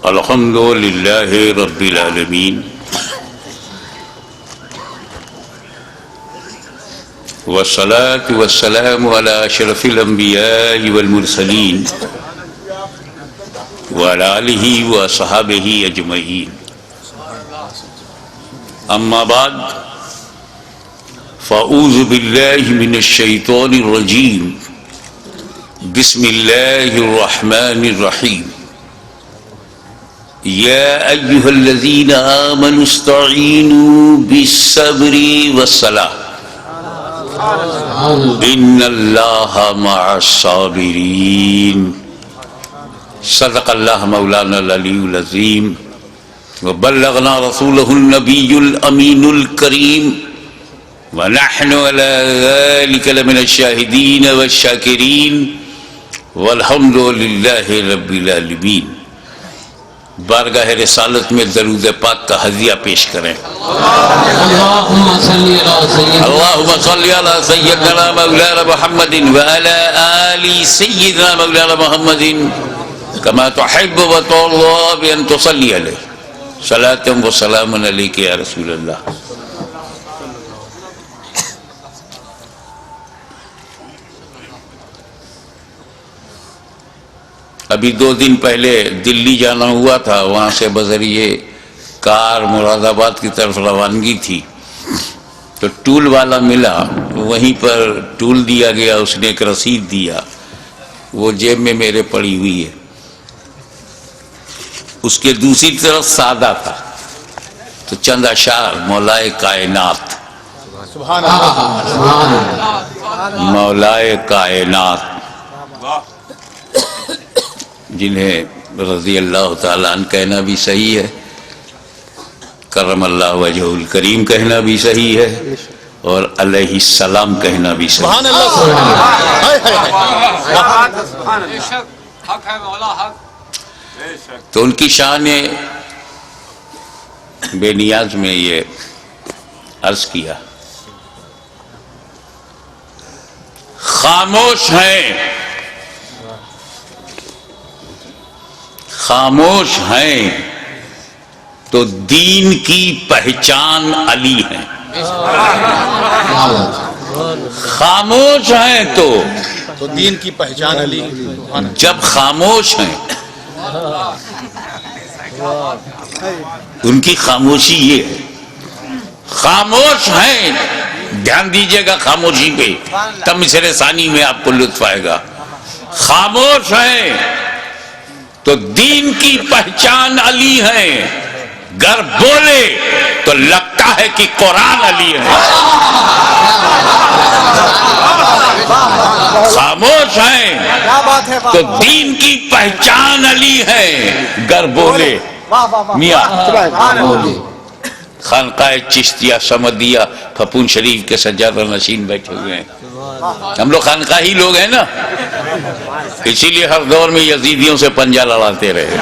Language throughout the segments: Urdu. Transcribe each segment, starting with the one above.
الحمد للہ رب العالمین والصلاة والسلام على اشرف الانبیاء والمرسلین وعلى آلہ وصحابہ اجمعین اما بعد فاعوذ باللہ من الشیطان الرجیم بسم اللہ الرحمن الرحیم یا ایہا الذین آمنوا استعینوا بالصبر والصلاة ان اللہ مع الصابرین صدق اللہ مولانا العلی العظیم وبلغنا رسولہ النبی الامین الکریم ونحن على ذلك لمن الشاہدین والشاکرین والحمد للہ رب العالمین۔ بارگاہ رسالت میں درود پاک کا ہدیہ پیش کریں۔ اللہم صلی علی سیدنا مولانا محمد وعلی آل سیدنا مولانا محمد کما تحب وترضى بأن تصلی علیہ صلاة و سلام علیک یا رسول اللہ۔ ابھی 2 دن پہلے دلی جانا ہوا تھا، وہاں سے بذریعے کار مراد آباد کی طرف روانگی تھی، تو ٹول والا ملا، وہیں پر ٹول دیا گیا، اس نے ایک رسید دیا، وہ جیب میں میرے پڑی ہوئی ہے۔ اس کے دوسری طرف سادہ تھا، تو چند اشعار مولائے کائنات، مولائے کائنات جنہیں رضی اللہ تعالیٰ عنہ کہنا بھی صحیح ہے، کرم اللہ وجہہ الکریم کہنا بھی صحیح ہے، اور علیہ السلام کہنا بھی صحیح ہے۔ تو ان کی شان بے نیاز میں یہ عرض کیا، خاموش ہیں، خاموش ہیں تو دین کی پہچان علی ہے، خاموش ہیں تو دین کی پہچان علی۔ جب خاموش ہیں ان کی خاموشی یہ ہے، خاموش ہیں، دھیان دیجئے گا خاموشی پہ، تب مصرع ثانی میں آپ کو لطف آئے گا۔ خاموش ہیں تو دین کی پہچان علی ہے، گر بولے تو لگتا ہے کہ قرآن علی ہے۔ خاموش ہیں تو دین کی پہچان علی ہے، گر بولے میاں خانقاہ چشتیہ سمدیہ پھپون شریف کے سجادہ نشین بیٹھے ہوئے ہیں، ہم لوگ خانقاہی لوگ ہیں نا، اسی لیے ہر دور میں یزیدیوں سے پنجہ لڑاتے رہے۔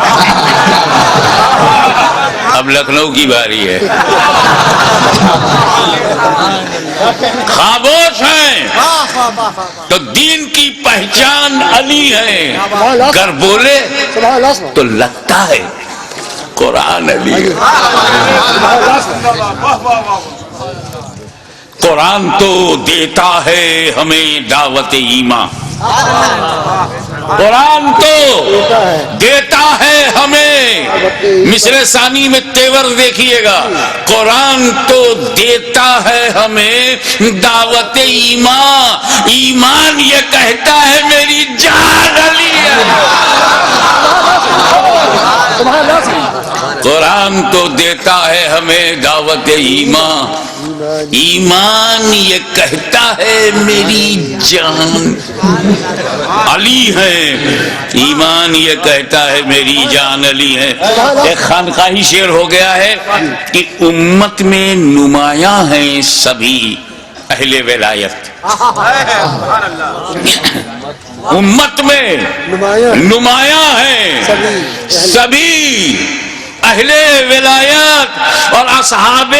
اب لکھنؤ کی باری ہے۔ خاموش ہیں تو دین کی پہچان علی ہے، گر بولے تو لگتا ہے قرآن علی ہے۔ قرآن تو دیتا ہے ہمیں دعوت ایمان، قرآن تو دیتا ہے ہمیں، مصرع ثانی میں تیور دیکھیے گا، قرآن تو دیتا ہے ہمیں دعوت ایمان، ایمان یہ کہتا ہے میری جان علی ہے۔ قرآن تو دیتا ہے ہمیں دعوت ایمان، ایمان یہ کہتا ہے میری جان علی ہے، ایمان یہ کہتا ہے میری جان علی ہے۔ ایک خانقاہی شعر ہو گیا ہے کہ امت میں نمایاں ہیں سبھی اہل ولایت، امت میں نمایاں ہیں سبھی اہل ولایت اور اصحاب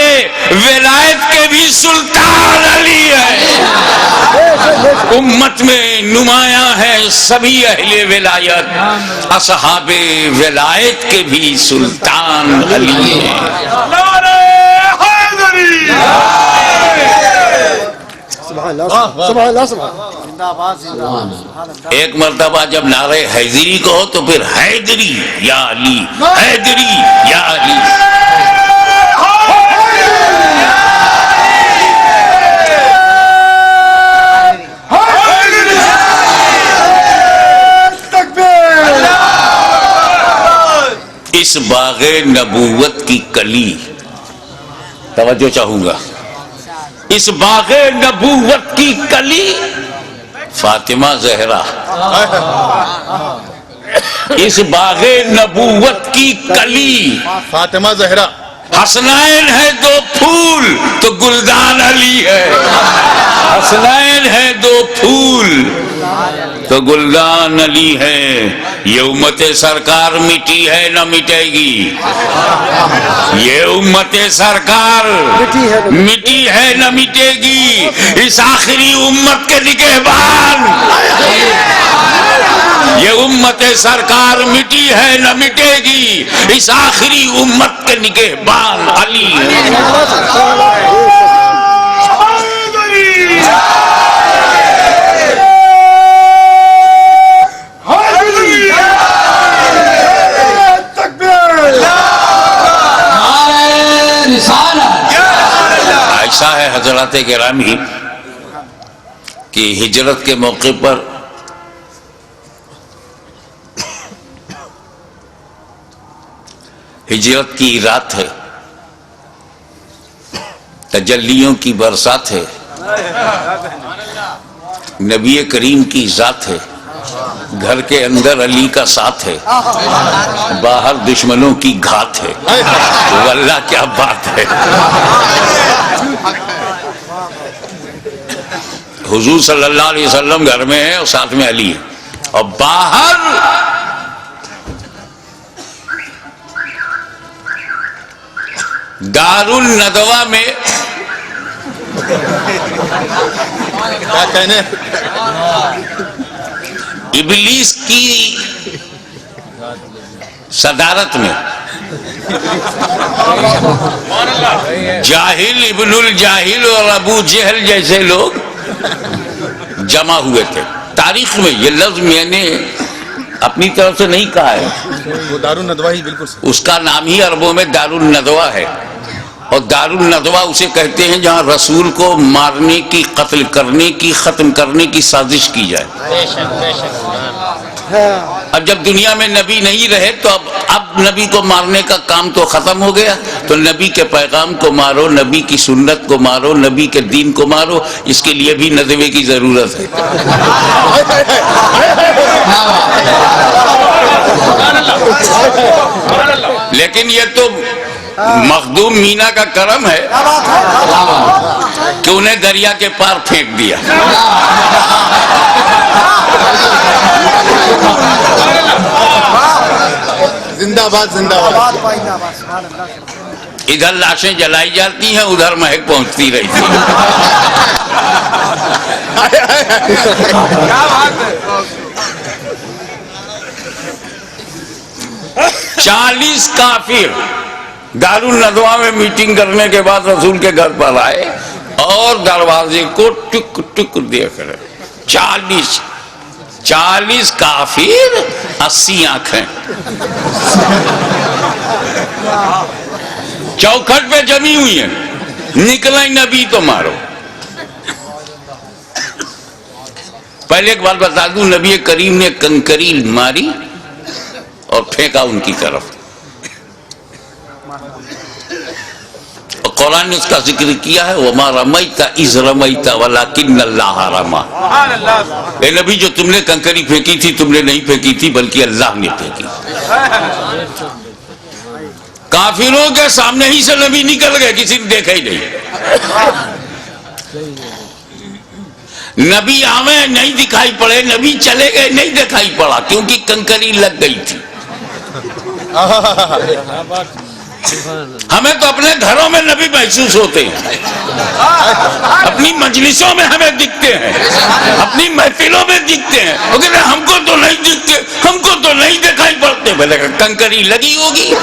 ولایت کے بھی سلطان علی ہے. امت میں نمایاں ہے سبھی اہل ولایت، اصحاب ولایت کے بھی سلطان علی ہیں. ایک مرتبہ جب نعرہ حیدری کہو تو پھر حیدری یا علی، حیدری یا علی. اس باغ نبوت کی کلی، توجہ چاہوں گا، اس باغ نبوت کی کلی فاطمہ زہرا، اس باغ نبوت کی کلی فاطمہ زہرا. حسنین ہے دو پھول تو گلدان علی ہے. حسنین ہے دو پھول تو گلدان علی ہے. یہ امت سرکار مٹی ہے نہ مٹے گی، یہ امت سرکار مٹی ہے نہ مٹے گی. اس آخری امت کے نگہبان، یہ امت سرکار مٹی ہے نہ مٹے گی. اس آخری امت کے نگہبان علی ہے. ایسا ہے حضرات گرامی کہ ہجرت کے موقع پر ہجرت کی رات ہے، تجلیوں کی برسات ہے، نبی کریم کی ذات ہے، گھر کے اندر علی کا ساتھ ہے، باہر دشمنوں کی گھات ہے. واللہ کیا بات ہے. حضور صلی اللہ علیہ وسلم گھر میں ہے اور ساتھ میں علی ہے، اور باہر دار الندوہ میں کیا کہنے ابلیس کی صدارت میں جاہل ابن الجاہل اور ابو جہل جیسے لوگ جمع ہوئے تھے. تاریخ میں یہ لفظ میں نے اپنی طرف سے نہیں کہا ہے، وہ دار الندوہ ہی بالکل اس کا نام ہی عربوں میں دار الندوہ ہے. اور دار الندوہ اسے کہتے ہیں جہاں رسول کو مارنے کی، قتل کرنے کی، ختم کرنے کی سازش کی جائے. اب جب دنیا میں نبی نہیں رہے تو اب نبی کو مارنے کا کام تو ختم ہو گیا، تو نبی کے پیغام کو مارو، نبی کی سنت کو مارو، نبی کے دین کو مارو. اس کے لیے بھی ندوے کی ضرورت ہے. لیکن یہ تو مخدوم مینا کا کرم ہے کہ انہیں دریا کے پار پھینک دیا. زندہ باد زندہ باد. ادھر لاشیں جلائی جاتی ہیں، ادھر مہک پہنچتی رہی تھی. 40 کافر دار الندوہ میں میٹنگ کرنے کے بعد رسول کے گھر پر آئے اور دروازے کو ٹک ٹک دیکھ رہے. 40 کافر 80 آنکھیں چوکھٹ پہ جمی ہوئی ہیں. نکلیں نبی تو مارو. پہلے ایک بات بتا دوں، نبی کریم نے کنکری ماری اور پھینکا ان کی طرف. اور قرآن نے اس کا ذکر کیا ہے وَمَا رَمَيْتَ إِذْ رَمَيْتَ وَلَكِنَّ اللَّهَ رَمَى. اے نبی جو تم نے کنکری پھینکی تھی تم نے نہیں پھینکی تھی بلکہ اللہ نے پھینکی. کافروں کے سامنے ہی سے نبی نکل گئے، کسی نے دیکھا ہی نہیں. نبی آویں نہیں دکھائی پڑے، نبی چلے گئے نہیں دکھائی پڑا، کیونکہ کنکری لگ گئی تھی. ہمیں تو اپنے گھروں میں نبی محسوس ہوتے ہیں، اپنی مجلسوں میں ہمیں دکھتے ہیں، اپنی محفلوں میں دکھتے ہیں، لیکن ہم کو تو نہیں دکھتے، ہم کو تو نہیں دکھائی پڑتے۔ بھلے کنکری لگی ہوگی۔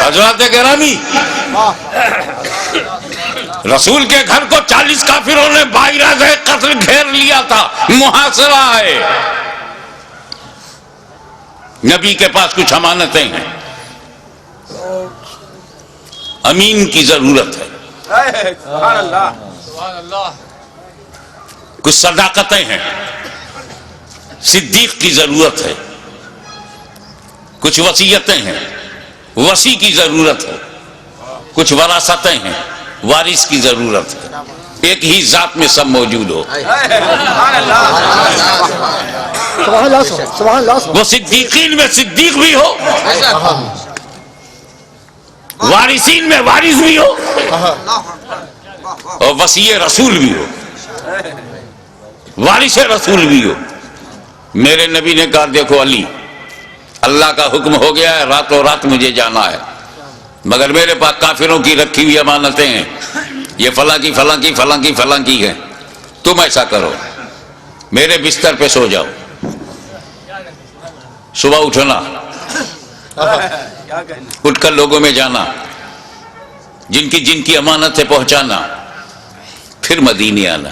حضرات گرامی، رسول کے گھر کو 40 کافروں نے باعث قتل گھیر لیا تھا، محاصرہ ہے۔ نبی کے پاس کچھ امانتیں ہیں، امین کی ضرورت ہے، کچھ صداقتیں ہیں، صدیق کی ضرورت ہے، کچھ وصیتیں ہیں، وصی کی ضرورت ہے، کچھ وراثتیں ہیں، وارث کی ضرورت ہے۔ ایک ہی ذات میں سب موجود ہو۔ وہ صدیقین میں صدیق بھی ہو، وارثین میں وارث بھی ہو، اور وصی رسول بھی ہو، وارث رسول بھی ہو۔ میرے نبی نے کہا دیکھو علی، اللہ کا حکم ہو گیا ہے، راتوں رات مجھے جانا ہے، مگر میرے پاس کافروں کی رکھی ہوئی امانتیں ہیں، یہ فلاں کی فلاں کی فلاں کی فلاں کی ہے، تم ایسا کرو، میرے بستر پہ سو جاؤ، صبح اٹھنا، اٹھ کر لوگوں میں جانا، جن کی امانت ہے پہنچانا، پھر مدینے آنا۔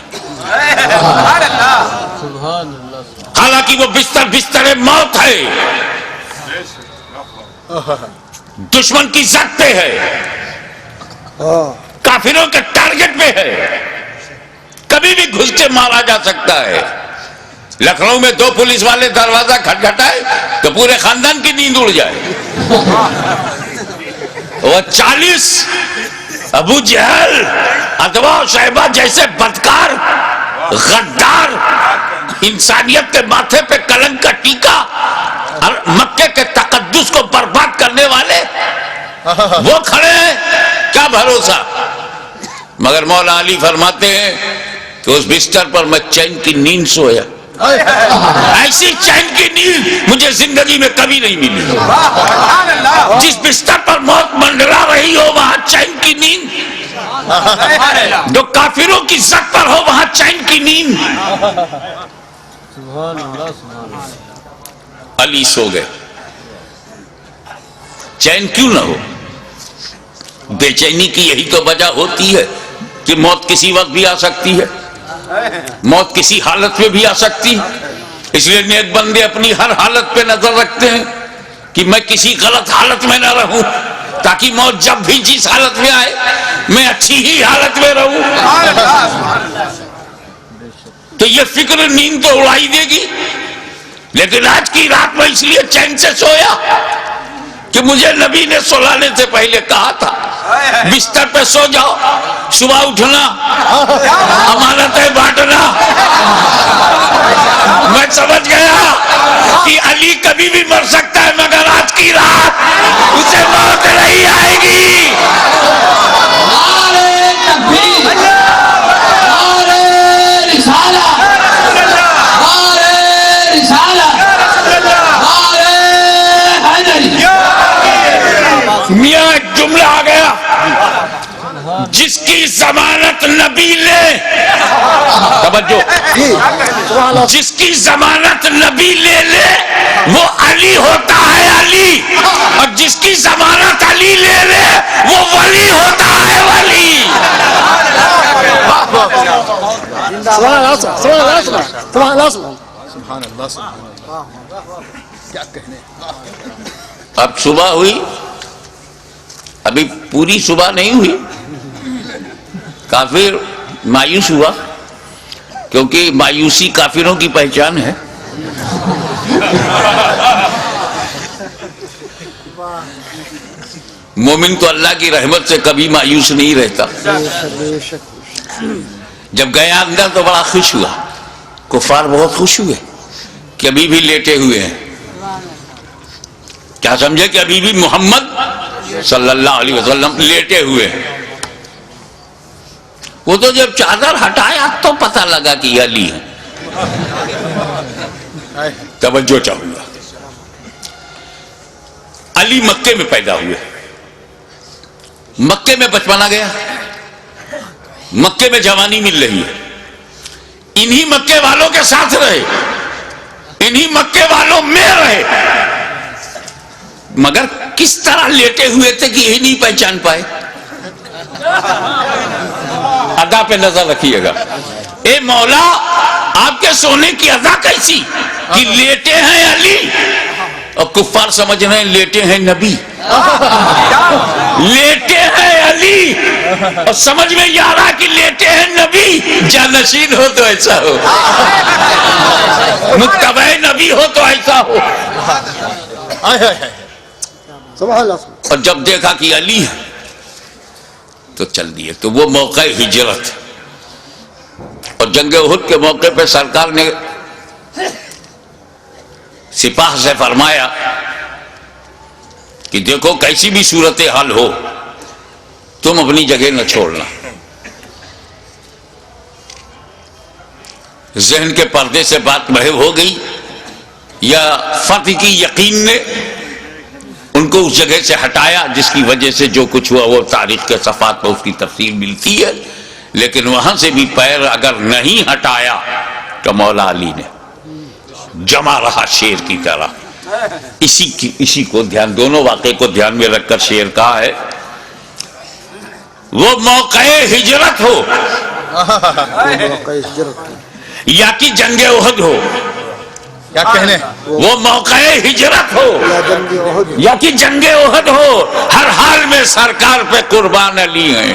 حالانکہ وہ بستر موت ہے، دشمن کی زد پہ ہے، کافروں کے ٹارگٹ پہ ہے، کبھی بھی گھس کے مارا جا سکتا ہے۔ لکھنؤ میں 2 پولیس والے دروازہ کھٹکھٹائے تو پورے خاندان کی نیند اڑ جائے۔ وہ 40 ابو جہل، ادوا و شیبہ جیسے بدکار، غدار، انسانیت کے ماتھے پہ کلنک کا ٹیکا اور مکے کے تقدس کو برباد کرنے والے وہ کھڑے ہیں، کیا بھروسہ۔ مگر مولا علی فرماتے ہیں کہ اس بستر پر میں چین کی نیند سویا، ایسی چین کی نیند مجھے زندگی میں کبھی نہیں ملی۔ جس بستر پر موت منڈرا رہی ہو وہاں چین کی نیند، جو کافروں کی زد پر ہو وہاں چین کی نیند۔ علی سو گئے، چین کیوں نہ ہو؟ بے چینی کی یہی تو وجہ ہوتی ہے کہ موت کسی وقت بھی آ سکتی ہے، موت کسی حالت میں بھی آ سکتی ہے۔ اس لیے نیک بندے اپنی ہر حالت پہ نظر رکھتے ہیں کہ میں کسی غلط حالت میں نہ رہوں، تاکہ موت جب بھی جس حالت میں آئے میں اچھی ہی حالت میں رہوں۔ تو یہ فکر نیند تو اڑائی دے گی، لیکن آج کی رات میں اس لیے چین سے سویا کہ مجھے نبی نے سلانے سے پہلے کہا تھا بستر پہ سو جاؤ، صبح اٹھنا، امانتیں بانٹنا۔ میں سمجھ گیا کہ علی کبھی بھی مر سکتا ہے، مگر آج کی رات اسے موت نہیں آئے گی۔ میاں ایک جملہ آ گیا، جس کی ضمانت نبی لے، توجہ، جس کی ضمانت نبی لے وہ علی ہوتا ہے علی، اور جس کی ضمانت علی لے وہ ولی ہوتا ہے ولی۔ سبحان اللہ، کیا کہنے۔ اب صبح ہوئی، ابھی پوری صبح نہیں ہوئی، کافر مایوس ہوا، کیونکہ مایوسی کافروں کی پہچان ہے۔ مومن تو اللہ کی رحمت سے کبھی مایوس نہیں رہتا. جب گیا اندر تو بڑا خوش ہوا. کفار بہت خوش ہوئے کہ ابھی بھی لیٹے ہوئے ہیں. کیا سمجھے کہ ابھی بھی محمد صلی اللہ علیہ وسلم لیٹے ہوئے ہیں. وہ تو جب چادر ہٹایا تو پتہ لگا کہ یہ علی ہے. توجہ چاہوں گا. علی مکے میں پیدا ہوئے. مکے میں بچپنا گیا. مکے میں جوانی مل رہی ہے. انہی مکے والوں کے ساتھ رہے. انہی مکے والوں میں رہے. مگر کس طرح لیٹے ہوئے تھے کہ یہی نہیں پہچان پائے. ادا پہ نظر رکھیے گا. اے مولا آپ کے سونے کی ادا کیسی کہ لیٹے ہیں علی اور کفار سمجھ رہے ہیں لیٹے ہیں نبی. لیٹے ہیں علی اور سمجھ میں یہ آ رہا کہ لیٹے ہیں نبی. جانشین ہو تو ایسا ہو, متبع نبی ہو تو ایسا ہو. اور جب دیکھا کہ علی ہے تو چل دیے. تو وہ موقع ہجرت. اور جنگ احد کے موقع پہ سرکار نے سپاہ سے فرمایا کہ دیکھو کیسی بھی صورتحال ہو تم اپنی جگہ نہ چھوڑنا. ذہن کے پردے سے بات محو ہو گئی یا فتح کی یقین نے ان کو اس جگہ سے ہٹایا جس کی وجہ سے جو کچھ ہوا وہ تاریخ کے صفحات پر اس کی تفصیل ملتی ہے. لیکن وہاں سے بھی پیر اگر نہیں ہٹایا تو مولا علی نے جمع رہا شیر کی طرح. اسی کو دھیان, دونوں واقعے کو دھیان میں رکھ کر شیر کہا ہے. وہ موقع ہجرت ہو یا کہ جنگ احد ہو, کیا کہنے, وہ موقع ہجرت ہو یا کہ جنگ احد ہو, ہر حال میں سرکار پہ قربان علی ہیں.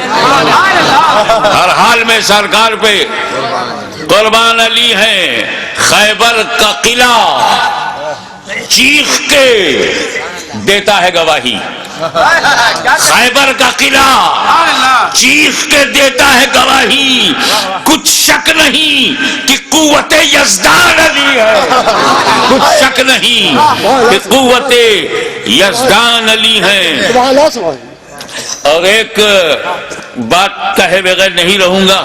ہر حال میں سرکار پہ قربان علی ہیں. خیبر کا قلعہ چیخ کے دیتا ہے گواہی. خیبر کا قلعہ چیخ کے دیتا ہے گواہی. کچھ شک نہیں کہ قوت یزدان علی ہے. کچھ شک نہیں کہ قوت یزدان علی ہے. اور ایک بات کہے بغیر نہیں رہوں گا,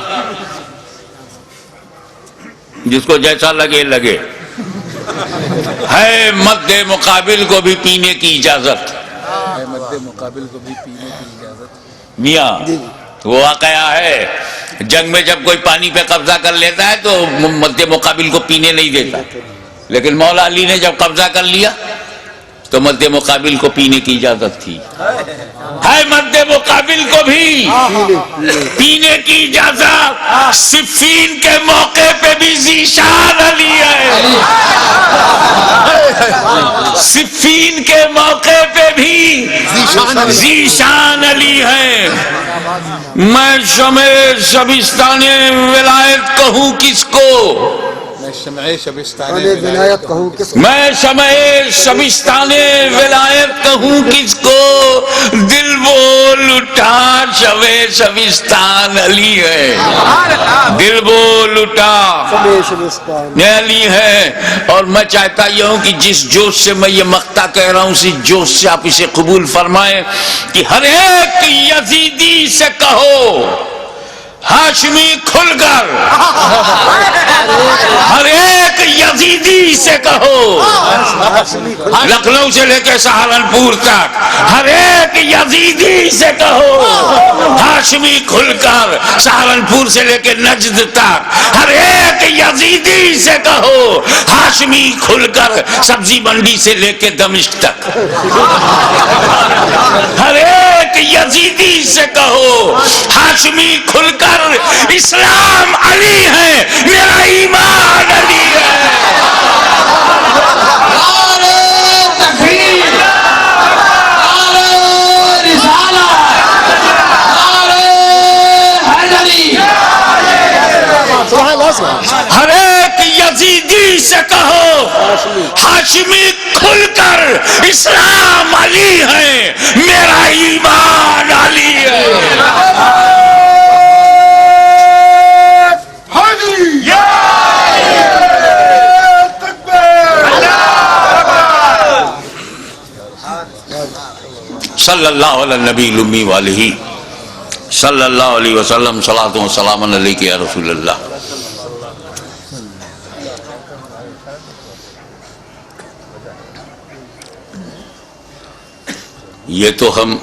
جس کو جیسا لگے لگے. ہے مد مقابل کو بھی پینے کی اجازت. مد مقابل کو بھی پینے کی اجازت. میاں وہ واقعہ ہے, جنگ میں جب کوئی پانی پہ قبضہ کر لیتا ہے تو مد مقابل کو پینے نہیں دیتا. لیکن مولا علی نے جب قبضہ کر لیا تو مد مقابل کو پینے کی اجازت تھی. ہے مد مقابل کو بھی پینے کی اجازت. صفین کے موقع پہ بھی ذیشان علی ہے. صفین کے موقع پہ بھی ذیشان علی ہے. میں شمع شبستان ولایت کہوں کس کو, میں شمع شبستان ولایت کہوں کس کو, دل بول اٹھا شمع شبستان علی ہے. دل بول اٹھا علی ہے. اور میں چاہتا یہ ہوں کہ جس جوش سے میں یہ مقطع کہہ رہا ہوں اسی جوش سے آپ اسے قبول فرمائیں کہ ہر ایک یزیدی سے کہو ہاشمی کھل کر. ہر ایک یزیدی سے کہو, لکھنؤ سے لے کے سہارنپور تک ہر ایک یزیدی سے کہو ہاشمی کھل کر. سہارنپور سے لے کے نجد تک ہر ایک یزیدی سے کہو ہاشمی کھل کر. سبزی منڈی سے لے کے دمشق تک ہر ایک یزیدی سے کہو ہاشمی کھل کر. اسلام علی ہے, میرا ایمان علی ہے. ہر ایک یزیدی سے کہو ہاشمی کھل کر. اسلام علی ہیں، میرا ایمان علی ہے۔ صلی اللہ علیہ نبی الامی والہ صلی اللہ علیہ وسلم، صلاۃ و سلام علیک یا رسول اللہ۔ یہ تو ہم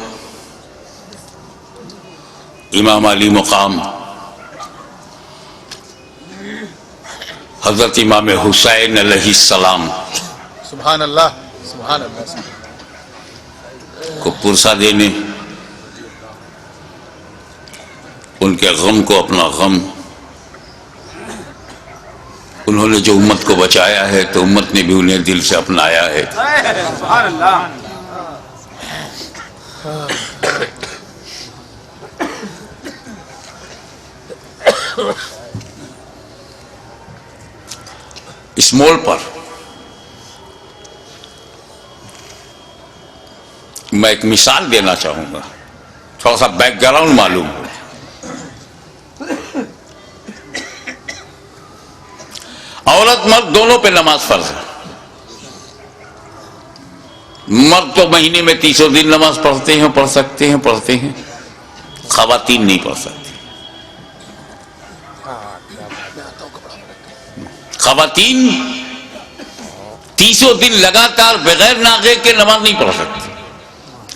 امام علی مقام حضرت امام حسین علیہ السلام سبحان اللہ، سبحان اللہ، کو پرسہ دینے، ان کے غم کو اپنا غم، انہوں نے جو امت کو بچایا ہے تو امت نے بھی انہیں دل سے اپنایا ہے۔ سبحان اللہ۔ اس موڑ پر میں ایک مثال دینا چاہوں گا، تھوڑا سا بیک گراؤنڈ معلوم ہو۔ عورت مرد دونوں پہ نماز فرض ہے۔ مرد تو مہینے میں 300 دن نماز پڑھتے ہیں، پڑھتے ہیں، خواتین نہیں پڑھ سکتی۔ خواتین 300 دن لگاتار بغیر ناغے کے نماز نہیں پڑھ سکتی۔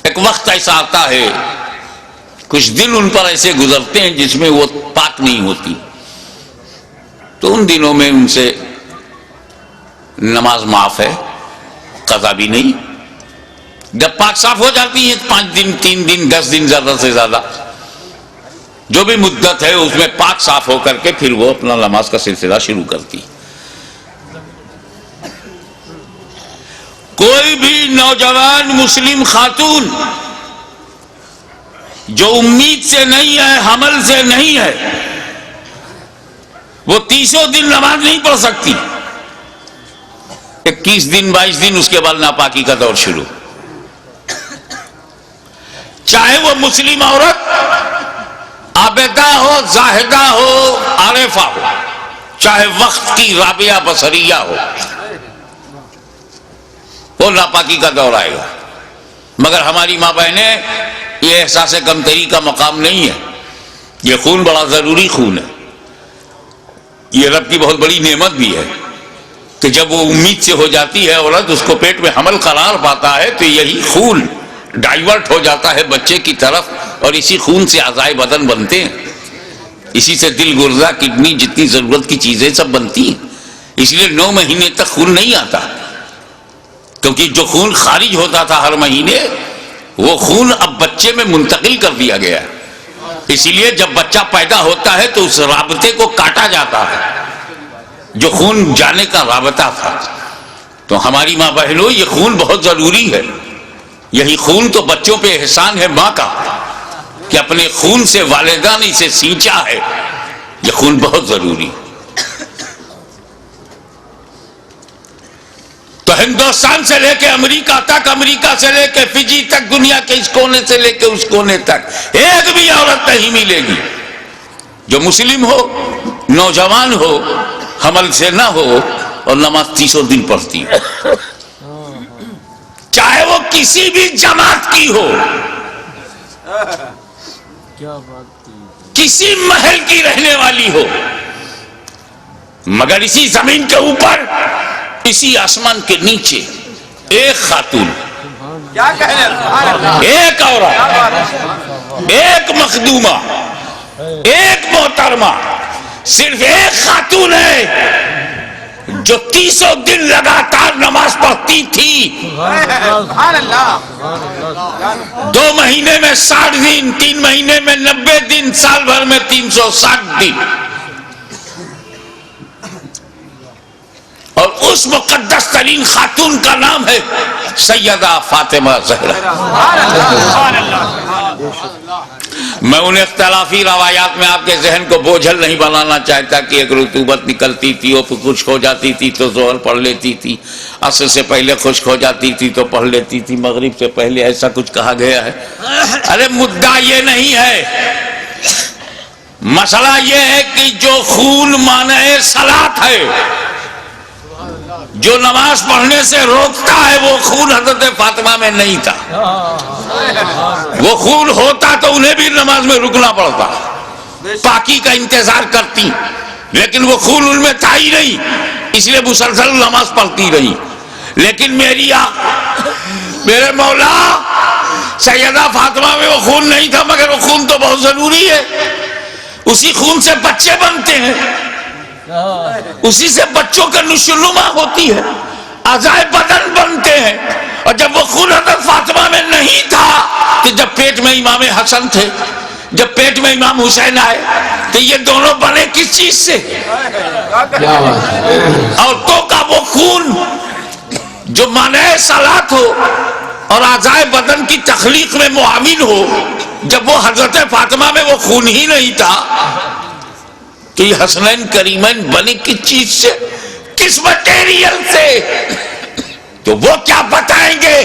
ایک وقت ایسا آتا ہے، کچھ دن ان پر ایسے گزرتے ہیں جس میں وہ پاک نہیں ہوتی، تو ان دنوں میں ان سے نماز معاف ہے، قضا بھی نہیں۔ جب پاک صاف ہو جاتی ہے 5 دن، 3 دن، 10 دن، زیادہ سے زیادہ جو بھی مدت ہے اس میں پاک صاف ہو کر کے پھر وہ اپنا نماز کا سلسلہ شروع کرتی۔ کوئی بھی نوجوان مسلم خاتون جو امید سے نہیں ہے، حمل سے نہیں ہے، وہ 300 دن نماز نہیں پڑھ سکتی۔ 21 دن 22 دن اس کے بعد ناپاکی کا دور شروع۔ چاہے وہ مسلم عورت عابدہ ہو، زاہدہ ہو، عارفہ ہو، چاہے وقت کی رابعہ بصریہ ہو، وہ ناپاکی کا دور آئے گا۔ مگر ہماری ماں بہنیں، یہ احساس کمتری کا مقام نہیں ہے، یہ خون بڑا ضروری خون ہے، یہ رب کی بہت بڑی نعمت بھی ہے کہ جب وہ امید سے ہو جاتی ہے عورت، اس کو پیٹ میں حمل قرار پاتا ہے تو یہی خون ڈائیورٹ ہو جاتا ہے بچے کی طرف، اور اسی خون سے اعضائے بدن بنتے ہیں، اسی سے دل، گردہ، کڈنی، جتنی ضرورت کی چیزیں سب بنتی ہیں۔ اس لیے 9 مہینے تک خون نہیں آتا، کیونکہ جو خون خارج ہوتا تھا ہر مہینے، وہ خون اب بچے میں منتقل کر دیا گیا ہے۔ اسی لیے جب بچہ پیدا ہوتا ہے تو اس رابطے کو کاٹا جاتا ہے جو خون جانے کا رابطہ تھا۔ تو ہماری ماں بہنوں، یہ خون بہت ضروری ہے۔ یہی خون تو بچوں پہ احسان ہے ماں کا کہ اپنے خون سے والدہ نے اسے سینچا ہے، یہ خون بہت ضروری ہے۔ تو ہندوستان سے لے کے امریکہ تک، امریکہ سے لے کے فجی تک، دنیا کے اس کونے سے لے کے اس کونے تک ایک بھی عورت نہیں ملے گی جو مسلم ہو، نوجوان ہو، حمل سے نہ ہو اور نماز 300 دن پڑھتی ہو، چاہے وہ کسی بھی جماعت کی ہو، کسی محل کی رہنے والی ہو، مگر اسی زمین کے اوپر، اسی آسمان کے نیچے ایک خاتون، کیا کہنے، ایک عورت، ایک مخدومہ، ایک محترمہ، صرف ایک خاتون ہے جو 300 دن لگاتار نماز پڑھتی تھی۔ سبحان اللہ۔ 2 مہینے میں 60 دن، 3 مہینے میں 90 دن، سال بھر میں 360 دن، اور اس مقدس ترین خاتون کا نام ہے سیدہ فاطمہ زہرا۔ سبحان اللہ، سبحان اللہ۔ میں ان اختلافی روایات میں آپ کے ذہن کو بوجھل نہیں بنانا چاہتا کہ ایک رطوبت نکلتی تھی وہ خشک ہو جاتی تھی تو ظہر پڑھ لیتی تھی، عصر سے پہلے خشک ہو جاتی تھی تو پڑھ لیتی تھی، مغرب سے پہلے، ایسا کچھ کہا گیا ہے؟ ارے مدعا یہ نہیں ہے، مسئلہ یہ ہے کہ جو خون مانع صلاۃ ہے، جو نماز پڑھنے سے روکتا ہے، وہ خون حضرت فاطمہ میں نہیں تھا۔ وہ خون ہوتا تو انہیں بھی نماز میں رکنا پڑتا، پاکی کا انتظار کرتی، لیکن وہ خون ان میں تھا ہی نہیں، اس لیے مسلسل نماز پڑھتی رہی۔ لیکن میرے مولا سیدہ فاطمہ میں وہ خون نہیں تھا، مگر وہ خون تو بہت ضروری ہے، اسی خون سے بچے بنتے ہیں، اسی سے بچوں کا نشوونما ہوتی ہے، اعضائے بدن بنتے ہیں۔ اور جب وہ خون حضرت فاطمہ میں نہیں تھا تو جب پیٹ میں امام حسن تھے، جب پیٹ میں امام حسین آئے تو یہ دونوں بنے کس چیز سے؟ عورتوں کا وہ خون جو مانع صلاۃ ہو اور اعضائے بدن کی تخلیق میں معاون ہو، جب وہ حضرت فاطمہ میں وہ خون ہی نہیں تھا تو یہ حسنین کریمین بنے کس چیز سے، کس مٹیریل سے؟ تو وہ کیا بتائیں گے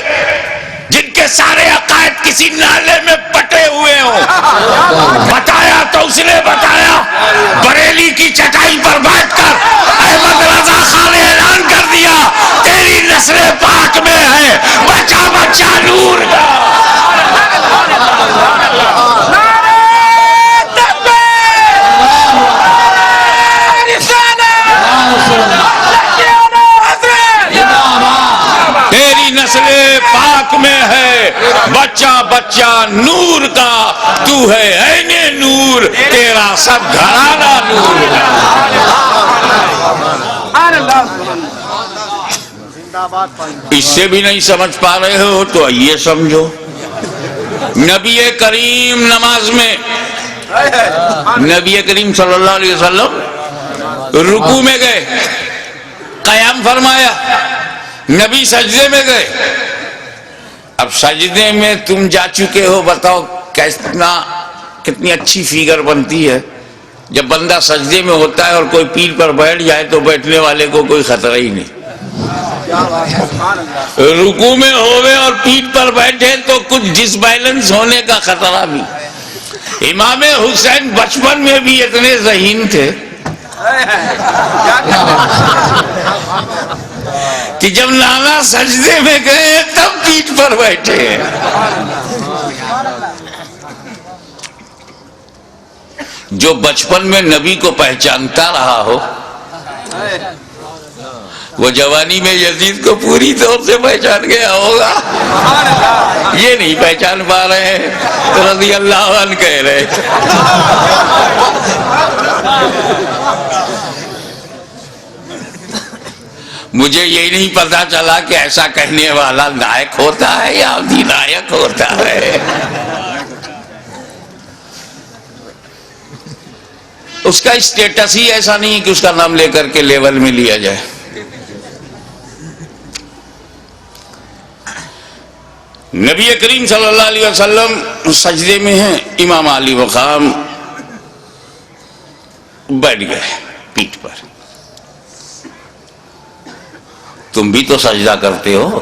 جن کے سارے عقائد کسی نالے میں پٹے ہوئے ہوں؟ بتایا تو اس نے بتایا، بریلی کی چٹائی پر بیٹھ کر احمد رضا خان نے اعلان کر دیا تیری نسل پاک میں ہے بچہ بچہ نور کا۔ تیری نسل پاک میں ہے بچہ بچہ نور کا، تو ہے عین نور، تیرا سب گھرانہ نور کا۔ اس سے بھی نہیں سمجھ پا رہے ہو تو یہ سمجھو، نبی کریم نماز میں، نبی کریم صلی اللہ علیہ وسلم رکوع میں گئے، قیام فرمایا، نبی سجدے میں گئے۔ اب سجدے میں تم جا چکے ہو، بتاؤ کتنی اچھی فیگر بنتی ہے جب بندہ سجدے میں ہوتا ہے اور کوئی پیٹھ پر بیٹھ جائے تو بیٹھنے والے کو کوئی خطرہ ہی نہیں۔ رکوع میں ہوئے اور پیٹھ پر بیٹھے تو کچھ ڈس بیلنس ہونے کا خطرہ بھی۔ امام حسین بچپن میں بھی اتنے ذہین تھے کہ جب نانا سجدے میں گئے تب پیٹھ پر بیٹھے ہیں۔ جو بچپن میں نبی کو پہچانتا رہا ہو وہ جوانی میں یزید کو پوری طور سے پہچان گیا ہوگا۔ یہ نہیں پہچان پا رہے ہیں تو رضی اللہ عنہ کہہ رہے۔ مجھے یہی نہیں پتا چلا کہ ایسا کہنے والا نائک ہوتا ہے یا ادھینائک ہوتا ہے۔ اس کا اسٹیٹس ہی ایسا نہیں کہ اس کا نام لے کر کے لیول میں لیا جائے۔ نبی کریم صلی اللہ علیہ وسلم سجدے میں ہیں، امام علی مقام بیٹھ گئے پیٹھ پر۔ تم بھی تو سجدہ کرتے ہو،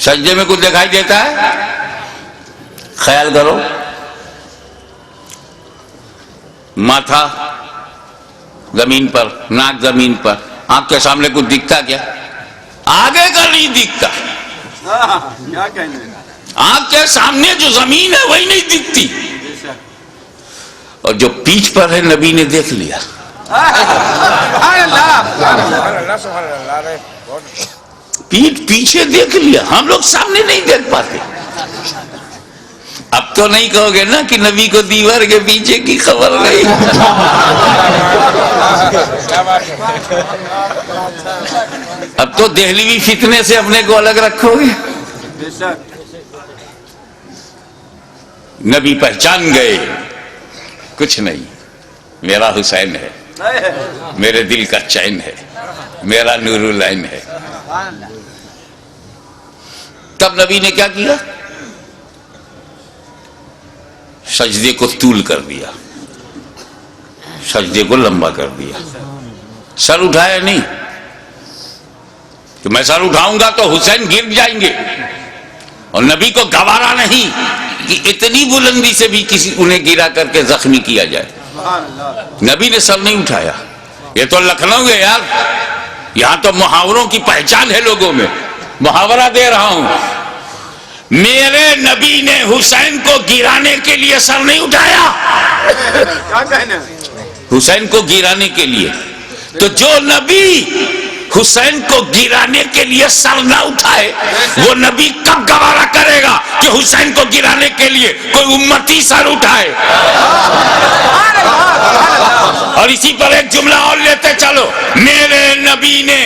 سجدے میں کچھ دکھائی دیتا ہے؟ خیال کرو، ماتھا زمین پر، ناک زمین پر، آنکھ کے سامنے کچھ دکھتا کیا؟ آگے کا نہیں دکھتا، آنکھ کے سامنے جو زمین ہے وہی نہیں دکھتی، اور جو پیٹھ پر ہے نبی نے دیکھ لیا۔ پیٹھ پیچھے دیکھ لیا، ہم لوگ سامنے نہیں دیکھ پاتے۔ اب تو نہیں کہو گے نا کہ نبی کو دیوار کے پیچھے کی خبر نہیں۔ اب تو دہلوی فتنے سے اپنے کو الگ رکھو گے۔ نبی پہچان گئے، کچھ نہیں، میرا حسین ہے، میرے دل کا چین ہے، میرا نور العین ہے۔ تب نبی نے کیا کیا؟ سجدے کو طول کر دیا، سجدے کو لمبا کر دیا، سر اٹھایا نہیں کہ میں سر اٹھاؤں گا تو حسین گر جائیں گے، اور نبی کو گوارا نہیں کہ اتنی بلندی سے بھی کسی انہیں گرا کر کے زخمی کیا جائے. نبی نے سر نہیں اٹھایا. یہ تو لکھنؤ ہے یار، یہاں تو محاوروں کی پہچان ہے لوگوں میں. محاورہ دے رہا ہوں، میرے نبی نے حسین کو گرانے کے لیے سر نہیں اٹھایا. کیا کہنا؟ حسین کو گرانے کے لیے. تو جو نبی حسین کو گرانے کے لیے سر نہ اٹھائے وہ نبی کب گوارا کرے گا کہ حسین کو گرانے کے لیے کوئی امتی سر اٹھائے؟ اور اسی پر ایک جملہ اور لیتے چلو، میرے نبی نے،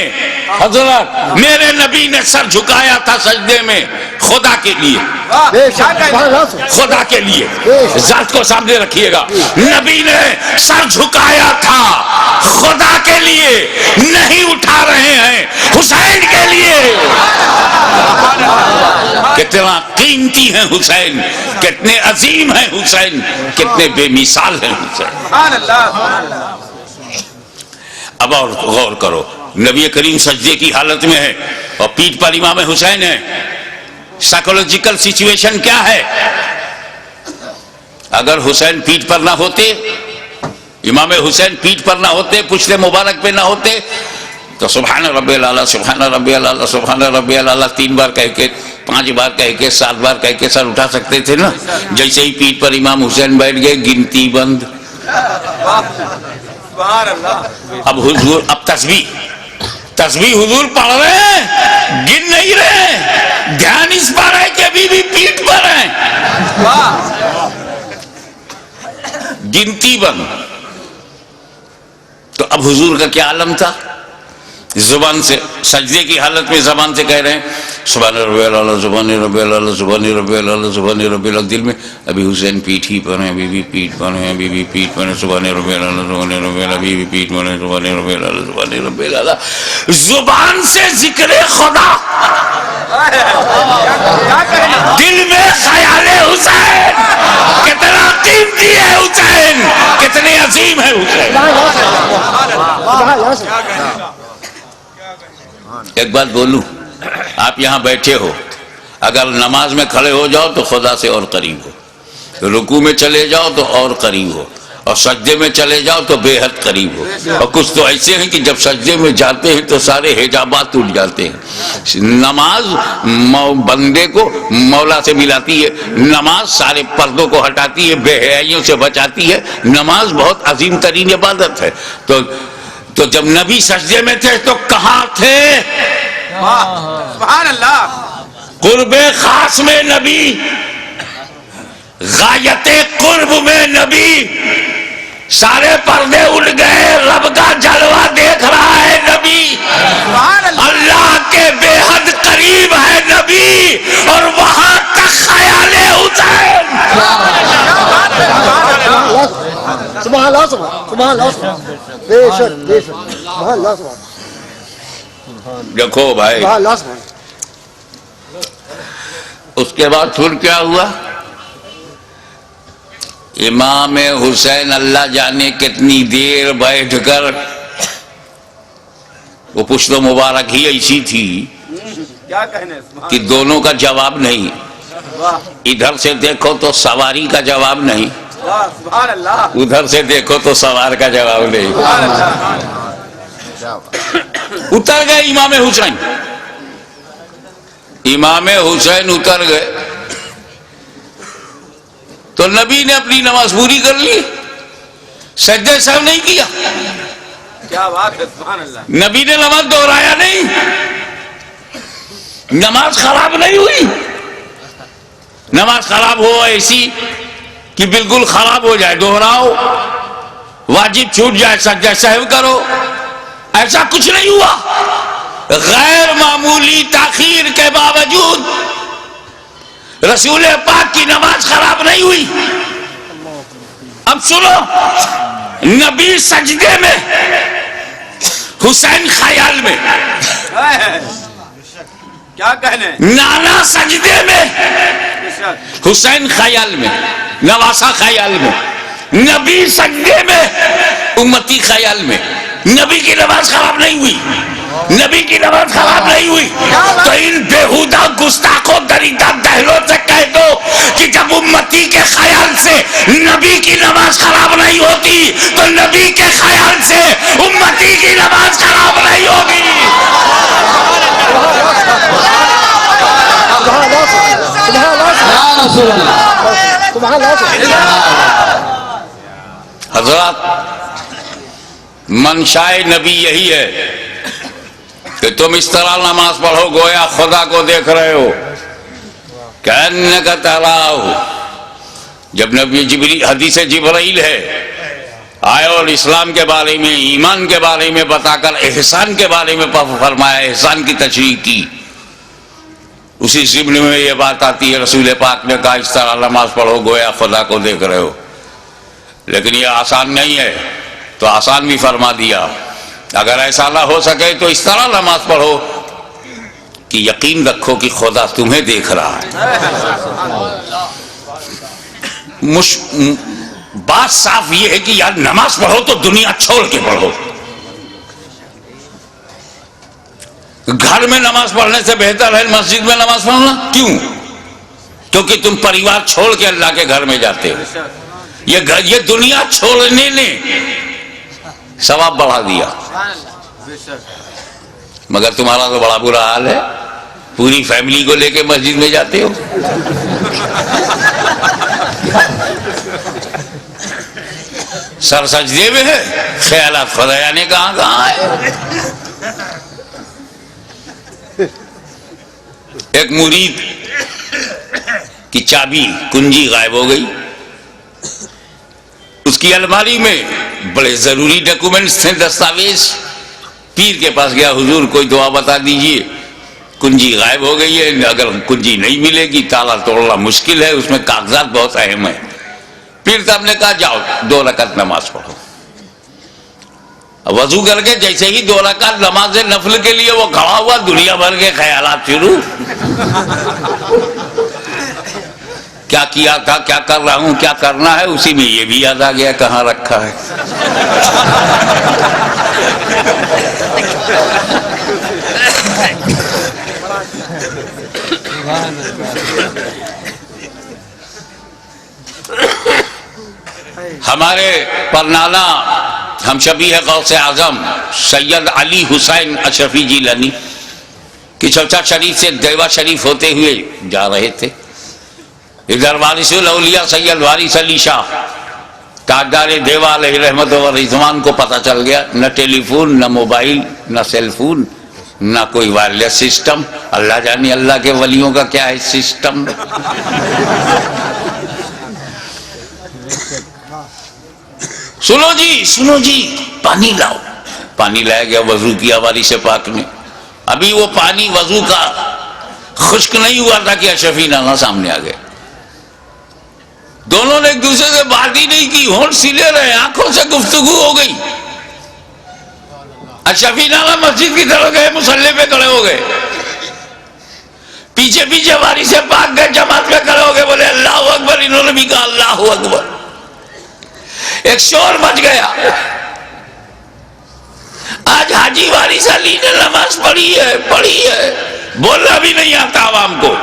حضرات میرے نبی نے سر جھکایا تھا سجدے میں خدا کے لیے، خدا کے لیے. ذات کو سامنے رکھیے گا. نبی نے سر جھکایا تھا خدا کے لیے، نہیں اٹھا رہے ہیں حسین کے لیے. کتنا قیمتی ہیں حسین، کتنے عظیم ہیں حسین، کتنے بے مثال ہیں حسین. اب اور غور کرو، نبی کریم سجدے کی حالت میں ہے اور پیٹھ پر امام حسین ہے. سائیکولوجیکل سچویشن کیا ہے؟ اگر حسین پیٹھ پر نہ ہوتے، امام حسین پیٹھ پر نہ ہوتے، پشت مبارک پہ نہ ہوتے، تو سبحان ربی الاعلیٰ، سبحان ربی الاعلیٰ، سبحان ربی الاعلیٰ 3 بار کہہ کے، 5 بار کہہ کے، 7 بار کہہ کے سر اٹھا سکتے تھے نا. جیسے ہی پیٹھ پر امام حسین بیٹھ گئے، گنتی بند. اب حضور، اب تسبیح حضور پڑھ رہے ہیں، گن نہیں رہے، دھیان اس پر ہے کہ ابھی بھی پیٹھ پر ہیں. گنتی بند. تو اب حضور کا کیا عالم تھا؟ زبان سے، سجدے کی حالت میں زبان سے کہہ رہے ہیں سبحان ربی الاعلیٰ، سبحان ربی الاعلیٰ، سبحان ربی الاعلیٰ، سبحان ربی الاعلیٰ. دل میں ابھی حسین پیٹھ ہی پر ہیں، ابھی بھی پیٹھ پر ہیں، ابھی بھی پیٹھ پر ہیں. سبحان ربی الاعلیٰ، سبحان ربی الاعلیٰ، ابھی بھی پیٹھ پر ہیں. سبحان ربی الاعلیٰ، سبحان ربی الاعلیٰ. زبان سے ذکر خدا، دل میں خیال حسین. کتنا قیمتی ہے حسین، کتنے عظیم ہے حسین. ایک بات بولوں، آپ یہاں بیٹھے ہو، اگر نماز میں کھڑے ہو جاؤ تو خدا سے اور قریب ہو، رکوع میں چلے جاؤ تو اور قریب ہو، اور سجدے میں چلے جاؤ تو بے حد قریب ہو. اور کچھ تو ایسے ہیں کہ جب سجدے میں جاتے ہیں تو سارے حجابات ٹوٹ جاتے ہیں. نماز بندے کو مولا سے ملاتی ہے، نماز سارے پردوں کو ہٹاتی ہے، بے حیائیوں سے بچاتی ہے. نماز بہت عظیم ترین عبادت ہے. تو جب نبی سجدے میں تھے تو کہاں تھے؟ سبحان اللہ. قرب خاص میں نبی، غایت قرب میں نبی. سارے پردے اٹھ گئے، رب کا جلوہ دیکھ رہا ہے نبی. اللہ کے بے حد قریب ہے نبی، اور وہاں تک خیال حسین. سبحان اللہ، سبحان اللہ، بے شک بے شک، سبحان اللہ، سبحان. دیکھو بھائی، سبحان اللہ، سبحان. اس کے بعد پھر کیا ہوا؟ امام حسین اللہ جانے کتنی دیر بیٹھ کر، وہ پشت مبارک ہی ایسی تھی کیا کہنے؟ کہ دونوں کا جواب نہیں. ادھر سے دیکھو تو سواری کا جواب نہیں، سبحان اللہ. ادھر سے دیکھو تو سوار کا جواب نہیں. اتر گئے امام حسین، امام حسین اتر گئے تو نبی نے اپنی نماز پوری کر لی، سجدے سر نہیں کیا. کیا بات ہے، سبحان اللہ. نبی نے نماز دہرایا نہیں، نماز خراب نہیں ہوئی. نماز خراب ہو ایسی کہ بالکل خراب ہو جائے، دہراؤ، واجب چھوٹ جائے، سجدہ سہو کرو، ایسا کچھ نہیں ہوا. غیر معمولی تاخیر کے باوجود رسول پاک کی نماز خراب نہیں ہوئی. اب سنو، نبی سجدے میں، حسین خیال میں. کیا کہنے؟ نانا سجدے میں، حسین خیال میں، نواسا خیال میں، نبی سجدے میں، امتی خیال میں. نبی کی نماز خراب نہیں ہوئی، نبی کی نماز خراب نہیں ہوئی. تو ان بےہودہ گستاخوں دریدہ دہلوں سے کہہ دو کہ جب امتی کے خیال سے نبی کی نماز خراب نہیں ہوتی تو نبی کے خیال سے امتی کی نماز خراب نہیں ہوگی. حضرات، منشائے نبی یہی ہے کہ تم اس طرح نماز پڑھو گویا خدا کو دیکھ رہے ہو. کأنک تراہ. جب نبی جبریل، حدیث جبرائیل ہے، آئے اور اسلام کے بارے میں، ایمان کے بارے میں بتا کر احسان کے بارے میں فرمایا، احسان کی تشریح کی. اسی ضمن میں یہ بات آتی ہے، رسول پاک نے کہا اس طرح نماز پڑھو گویا خدا کو دیکھ رہے ہو. لیکن یہ آسان نہیں ہے تو آسان بھی فرما دیا. اگر ایسا نہ ہو سکے تو اس طرح نماز پڑھو کہ یقین رکھو کہ خدا تمہیں دیکھ رہا ہے. بات صاف یہ ہے کہ یار نماز پڑھو تو دنیا چھوڑ کے پڑھو. گھر میں نماز پڑھنے سے بہتر ہے مسجد میں نماز پڑھنا. کیوں؟ کیونکہ تم پریوار چھوڑ کے اللہ کے گھر میں جاتے ہو. یہ دنیا چھوڑنے نے ثواب بڑھا دیا، مگر تمہارا تو بڑا برا حال ہے، پوری فیملی کو لے کے مسجد میں جاتے ہو. سر سجدے میں ہے، خیالات خدا نے کہاں ہے. ایک مرید کی چابی کنجی غائب ہو گئی. اس کی الماری میں بڑے ضروری ڈاکومنٹس تھے، دستاویز. پیر کے پاس گیا، حضور کوئی دعا بتا دیجئے، کنجی غائب ہو گئی ہے، اگر کنجی نہیں ملے گی تالا توڑنا مشکل ہے، اس میں کاغذات بہت اہم ہیں. پیر صاحب نے کہا جاؤ 2 رکعت نماز پڑھو. وضو کر کے جیسے ہی 2 رکعت نماز نفل کے لیے وہ کھڑا ہوا، دنیا بھر کے خیالات شروع. کیا کیا تھا، کیا کر رہا ہوں، کیا کرنا ہے. اسی میں یہ بھی یاد آ گیا کہاں رکھا ہے. ہمارے پرنالہ ہم شبیہ غوث اعظم سید علی حسین اشرفی جیلانی کی چوچا شریف سے دیوا شریف ہوتے ہوئے جا رہے تھے. ادھر وارث الاولیاء سید وارث علی شاہ تاجدار دیوا علیہ رحمت و رضوان کو پتہ چل گیا. نہ ٹیلی فون، نہ موبائل، نہ سیل فون، نہ کوئی وائرلیس سسٹم. اللہ جانے اللہ کے ولیوں کا کیا ہے سسٹم. سنو جی پانی لاؤ. پانی لایا گیا، وضو کیا وارث پاک نے. ابھی وہ پانی وضو کا خشک نہیں ہوا تھا کہ اشرفی نانا سامنے آ گئے. دونوں نے ایک دوسرے سے بات ہی نہیں کی، ہونٹ سلے رہے، آنکھوں سے گفتگو ہو گئی. اشرفی نانا مسجد کی طرف گئے، مصلی پہ کھڑے ہو گئے. پیچھے پیچھے وارث پاک گئے، جماعت میں کھڑے ہو گئے، بولے اللہ اکبر. انہوں نے بھی کہا اللہ اکبر. ایک شور مچ گیا. آج حاجی وارث علی نے نماز پڑھی ہے، بولنا بھی نہیں آتا عوام کو.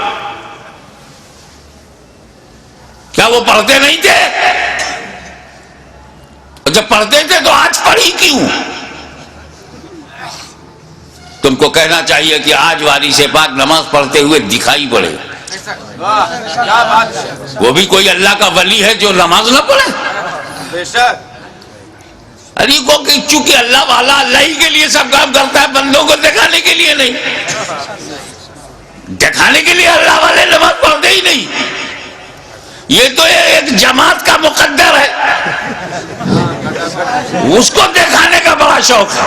کیا وہ پڑھتے نہیں تھے؟ جب پڑھتے تھے تو آج پڑھی کیوں؟ تم کو کہنا چاہیے کہ آج وارث پاک نماز پڑھتے ہوئے دکھائی پڑے. وہ بھی کوئی اللہ کا ولی ہے جو نماز نہ پڑھے؟ علی کو کہ چونکہ اللہ والا اللہ ہی کے لیے سب کام کرتا ہے، بندوں کو دکھانے کے لیے نہیں. دکھانے کے لیے اللہ والے نماز پڑھتے ہی نہیں. یہ تو ایک جماعت کا مقدر ہے، اس کو دکھانے کا بڑا شوق ہے.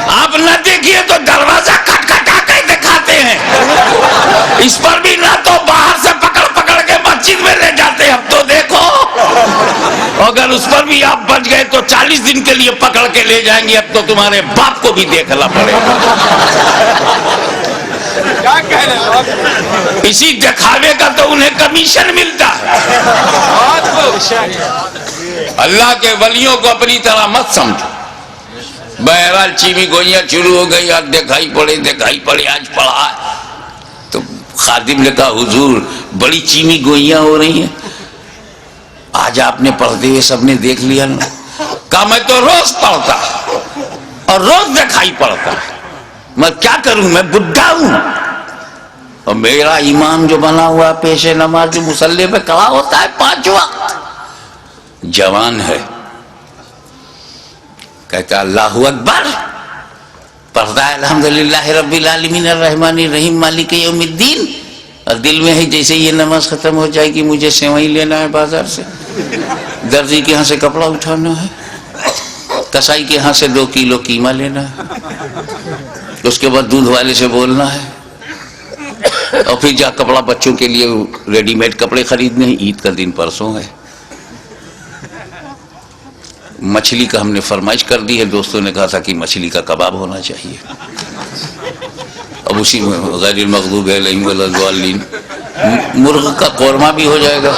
آپ نہ دیکھیے تو دروازہ کھٹکھٹا کے دکھاتے ہیں. اس پر بھی نہ تو باہر سے پکڑ پکڑ کے مسجد میں لے جاتے ہیں. اب تو دیکھو، اگر اس پر بھی آپ بچ گئے تو 40 دن کے لیے پکڑ کے لے جائیں گے. اب تو تمہارے باپ کو بھی دیکھنا پڑے گا. کیا کہنے بہت اسی دکھاوے کا تو انہیں کمیشن ملتا ہے. خوب. اللہ کے ولیوں کو اپنی طرح مت سمجھو. بہرحال چیمی گوئیاں شروع ہو گئی, آج دکھائی پڑے آج پڑھا ہے. تو خادم نے کہا حضور بڑی چیمی گوئیاں ہو رہی ہیں, آج آپ نے پڑھتے ہوئے سب نے دیکھ لیا نا. کہا میں تو روز پڑھتا اور روز دکھائی پڑتا, میں کیا کروں, میں بڈھا ہوں, اور میرا امام جو بنا ہوا پیش نماز جو مصلی پہ کھڑا ہوتا ہے 5 وقت, جوان ہے. کہتا اللہ اکبر, پڑھتا ہے الحمدللہ رب العالمین الرحمن الرحیم مالک یوم الدین, اور دل میں ہے جیسے یہ نماز ختم ہو جائے گی مجھے سیوئی لینا ہے بازار سے, درزی کے ہاں سے کپڑا اٹھانا ہے, کسائی کے ہاں سے 2 کلو قیمہ لینا ہے, اس کے بعد دودھ والے سے بولنا ہے, اور پھر جا کپڑا بچوں کے لیے ریڈی میڈ کپڑے خریدنے ہیں, عید کا دن پرسوں ہے. مچھلی کا ہم نے فرمائش کر دی ہے, دوستوں نے کہا تھا کہ مچھلی کا کباب ہونا چاہیے, اب اسی میں غیر المغضوب علیہم ولا الضالین, مرغ کا قورمہ بھی ہو جائے گا.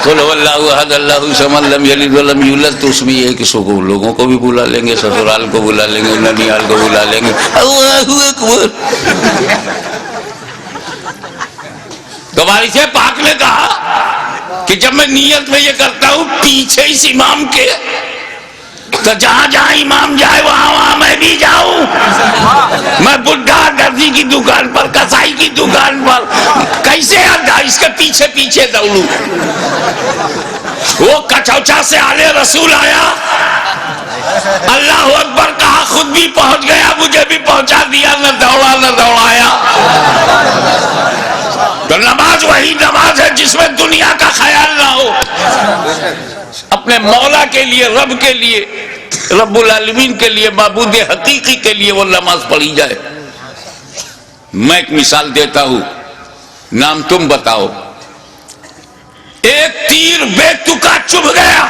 قل هو اللہ احد اللہ الصمد لم یلد ولم یولد, تو اس میں یہ ہے کہ سو لوگوں کو بھی بلا لیں گے, سسرال کو بلا لیں گے, ننیال کو بلا لیں گے. اللہ اکبر. تو وارث پاک نے کہا کہ جب میں نیت میں یہ کرتا ہوں پیچھے اس امام کے, تو جہاں جہاں امام جائے وہاں وہاں میں بھی جاؤں. میں بڈھا درزی کی دکان پر, کسائی کی دکان پر, کیسے اس کے پیچھے پیچھے دوڑوں. وہ کچوچا سے آلے رسول آیا, اللہ اکبر کہا, خود بھی پہنچ گیا, مجھے بھی پہنچا دیا, نہ دوڑا نہ دوڑایا. تو نماز وہی نماز ہے جس میں دنیا کا خیال نہ ہو, اپنے مولا کے لیے, رب کے لیے, رب العالمین کے لیے, معبود حقیقی کے لیے وہ نماز پڑھی جائے. میں ایک مثال دیتا ہوں, نام تم بتاؤ. ایک تیر بے تکا چبھ گیا,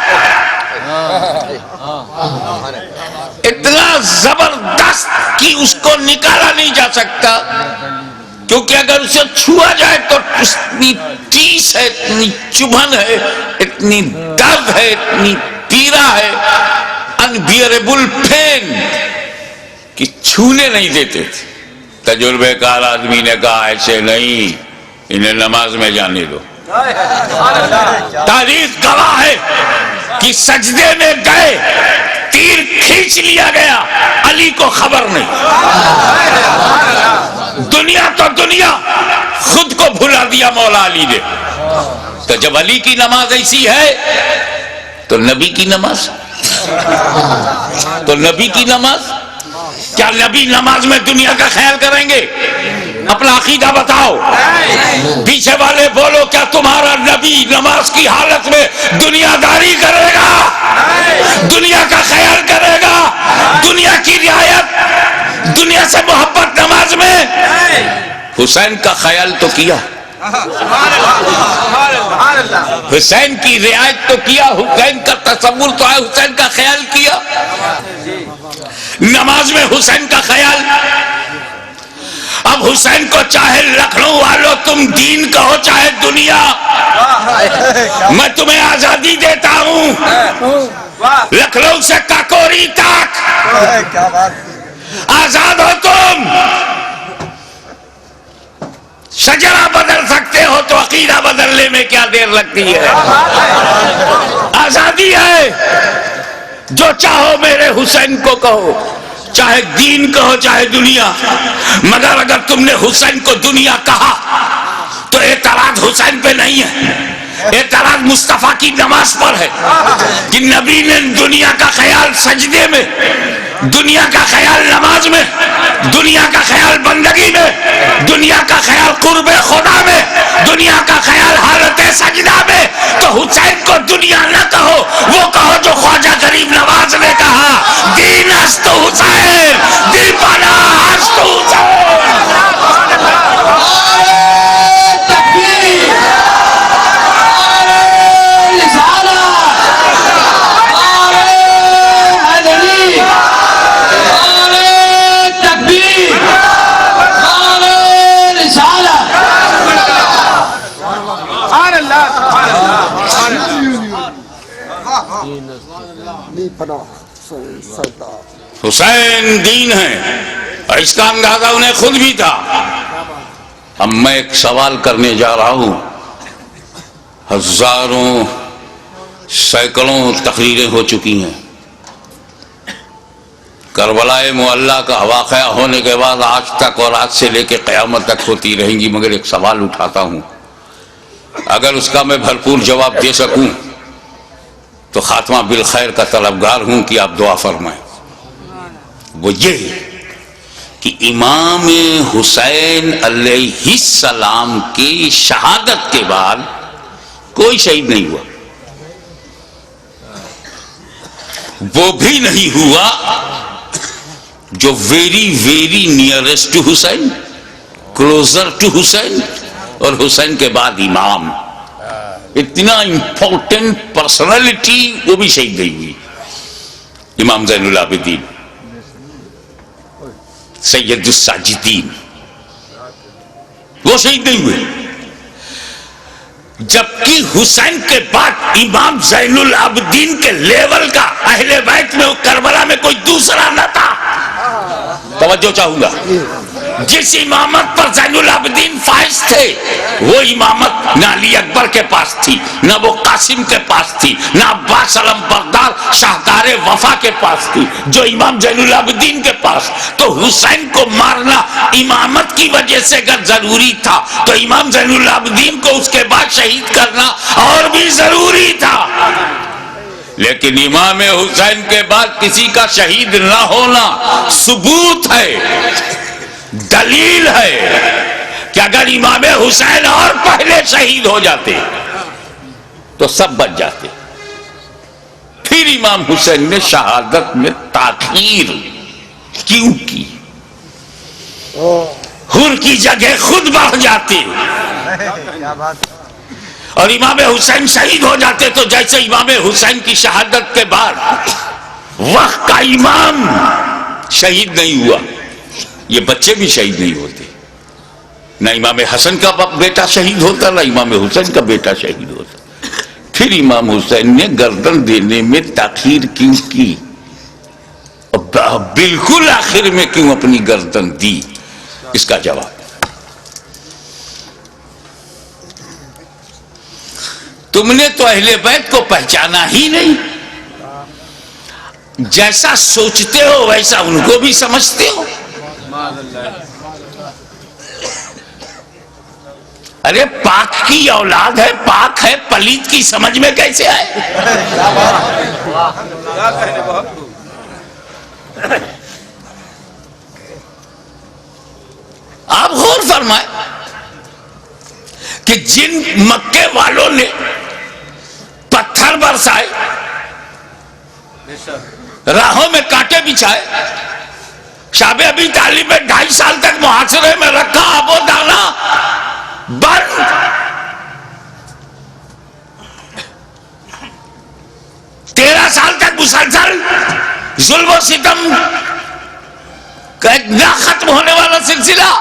اتنا زبردست کہ اس کو نکالا نہیں جا سکتا, کیونکہ اگر اسے چھوا جائے تو اتنی ٹیس ہے, اتنی چبھن ہے, اتنی درد ہے, اتنی پیرا ہے, انبیئربل پین, کہ چھونے نہیں دیتے تھے. تجربے کار آدمی نے کہا ایسے نہیں, انہیں نماز میں جانے دو. تاریخ گواہ ہے کہ سجدے میں گئے, تیر کھینچ لیا گیا, علی کو خبر نہیں. دنیا تو دنیا, خود کو بھلا دیا مولا علی نے. تو جب علی کی نماز ایسی ہے تو نبی کی نماز, کیا نبی نماز میں دنیا کا خیال کریں گے؟ اپنا عقیدہ بتاؤ. پیچھے والے بولو, کیا تمہارا نبی نماز کی حالت میں دنیا داری کرے گا, دنیا کا خیال کرے گا, دنیا کی رعایت, دنیا سے محبت نماز میں؟ حسین کا خیال تو کیا, حسین کی رعایت تو کیا, حسین کا تصور تو ہے, حسین کا خیال کیا. نماز میں حسین کا خیال. اب حسین کو چاہے لکھنؤ والو تم دین کہو چاہے دنیا, میں تمہیں آزادی دیتا ہوں. لکھنؤ سے کاکوری تک آزاد ہو تم. شجرہ بدل سکتے ہو تو عقیدہ بدلنے میں کیا دیر لگتی ہے. آزادی ہے, جو چاہو میرے حسین کو کہو, چاہے دین کہو چاہے دنیا. مگر اگر تم نے حسین کو دنیا کہا تو اعتراض حسین پہ نہیں ہے, اعتراض مصطفیٰ کی نماز پر ہے کہ نبی نے دنیا کا خیال سجدے میں, دنیا کا خیال نماز میں, دنیا کا خیال بندگی میں, دنیا کا خیال قرب خدا میں, دنیا کا خیال حالت سجدہ میں. تو حسین کو دنیا نہ کہو, وہ کہو جو خواجہ غریب نواز نے کہا, دین است حسین, دل پناہ است حسین. لی پناہ سردار حسین دین ہے، اور اس کا اندازہ انہیں خود بھی تھا۔ اب میں ایک سوال کرنے جا رہا ہوں، ہزاروں سینکڑوں تقریریں ہو چکی ہیں، کربلا معلیٰ کا واقعہ ہونے کے بعد آج تک اور آج سے لے کے قیامت تک ہوتی رہیں گی، مگر ایک سوال اٹھاتا ہوں، اگر اس کا میں بھرپور جواب دے سکوں تو خاتمہ بالخیر کا طلبگار ہوں کہ آپ دعا فرمائیں۔ وہ یہ کہ امام حسین علیہ السلام کی شہادت کے بعد کوئی شہید نہیں ہوا، وہ بھی نہیں ہوا جو very nearest to Hussain, closer to Hussain, اور حسین کے بعد امام، اتنا امپورٹنٹ پرسنالٹی وہ بھی شہید نہیں ہوئی۔ امام زین العابدین، سید الساجدین، وہ شہید نہیں ہوئے، جبکہ حسین کے بعد امام زین العابدین کے لیول کا اہل بیت میں کربلا میں کوئی دوسرا نہ تھا۔ توجہ چاہوں گا، جس امامت پر زین العابدین فائز تھے وہ امامت نہ علی اکبر کے پاس تھی، نہ وہ قاسم کے پاس تھی، نہ عباس علم بردار شاہدار وفا کے پاس تھی، جو امام زین العابدین کے پاس۔ تو حسین کو مارنا امامت کی وجہ سے اگر ضروری تھا تو امام زین العابدین کو اس کے بعد شہید کرنا اور بھی ضروری تھا، لیکن امام حسین کے بعد کسی کا شہید نہ ہونا ثبوت ہے، دلیل ہے کہ اگر امام حسین اور پہلے شہید ہو جاتے تو سب بچ جاتے۔ پھر امام حسین نے شہادت میں تاخیر کیوں کی؟ حر کی جگہ خود بڑھ جاتے اور امام حسین شہید ہو جاتے تو جیسے امام حسین کی شہادت کے بعد وقت کا امام شہید نہیں ہوا، یہ بچے بھی شہید نہیں ہوتے، نہ امام حسن کا بیٹا شہید ہوتا نہ امام حسین کا بیٹا شہید ہوتا۔ پھر امام حسین نے گردن دینے میں تاخیر کیوں کی؟ بالکل آخر میں کیوں اپنی گردن دی؟ اس کا جواب تم نے تو اہل بیت کو پہچانا ہی نہیں، جیسا سوچتے ہو ویسا ان کو بھی سمجھتے ہو۔ ارے پاک کی اولاد ہے، پاک ہے، پلیت کی سمجھ میں کیسے آئے؟ آپ غور فرمائیں کہ جن مکے والوں نے پتھر برسائے، راہوں میں کانٹے بچھائے، شاب ابی طالب میں 2.5 سال تک محاصرے میں رکھا، آب و دانا بند، 13 سال تک مسلسل ظلم و ستم کا ایک نہ ختم ہونے والا سلسلہ،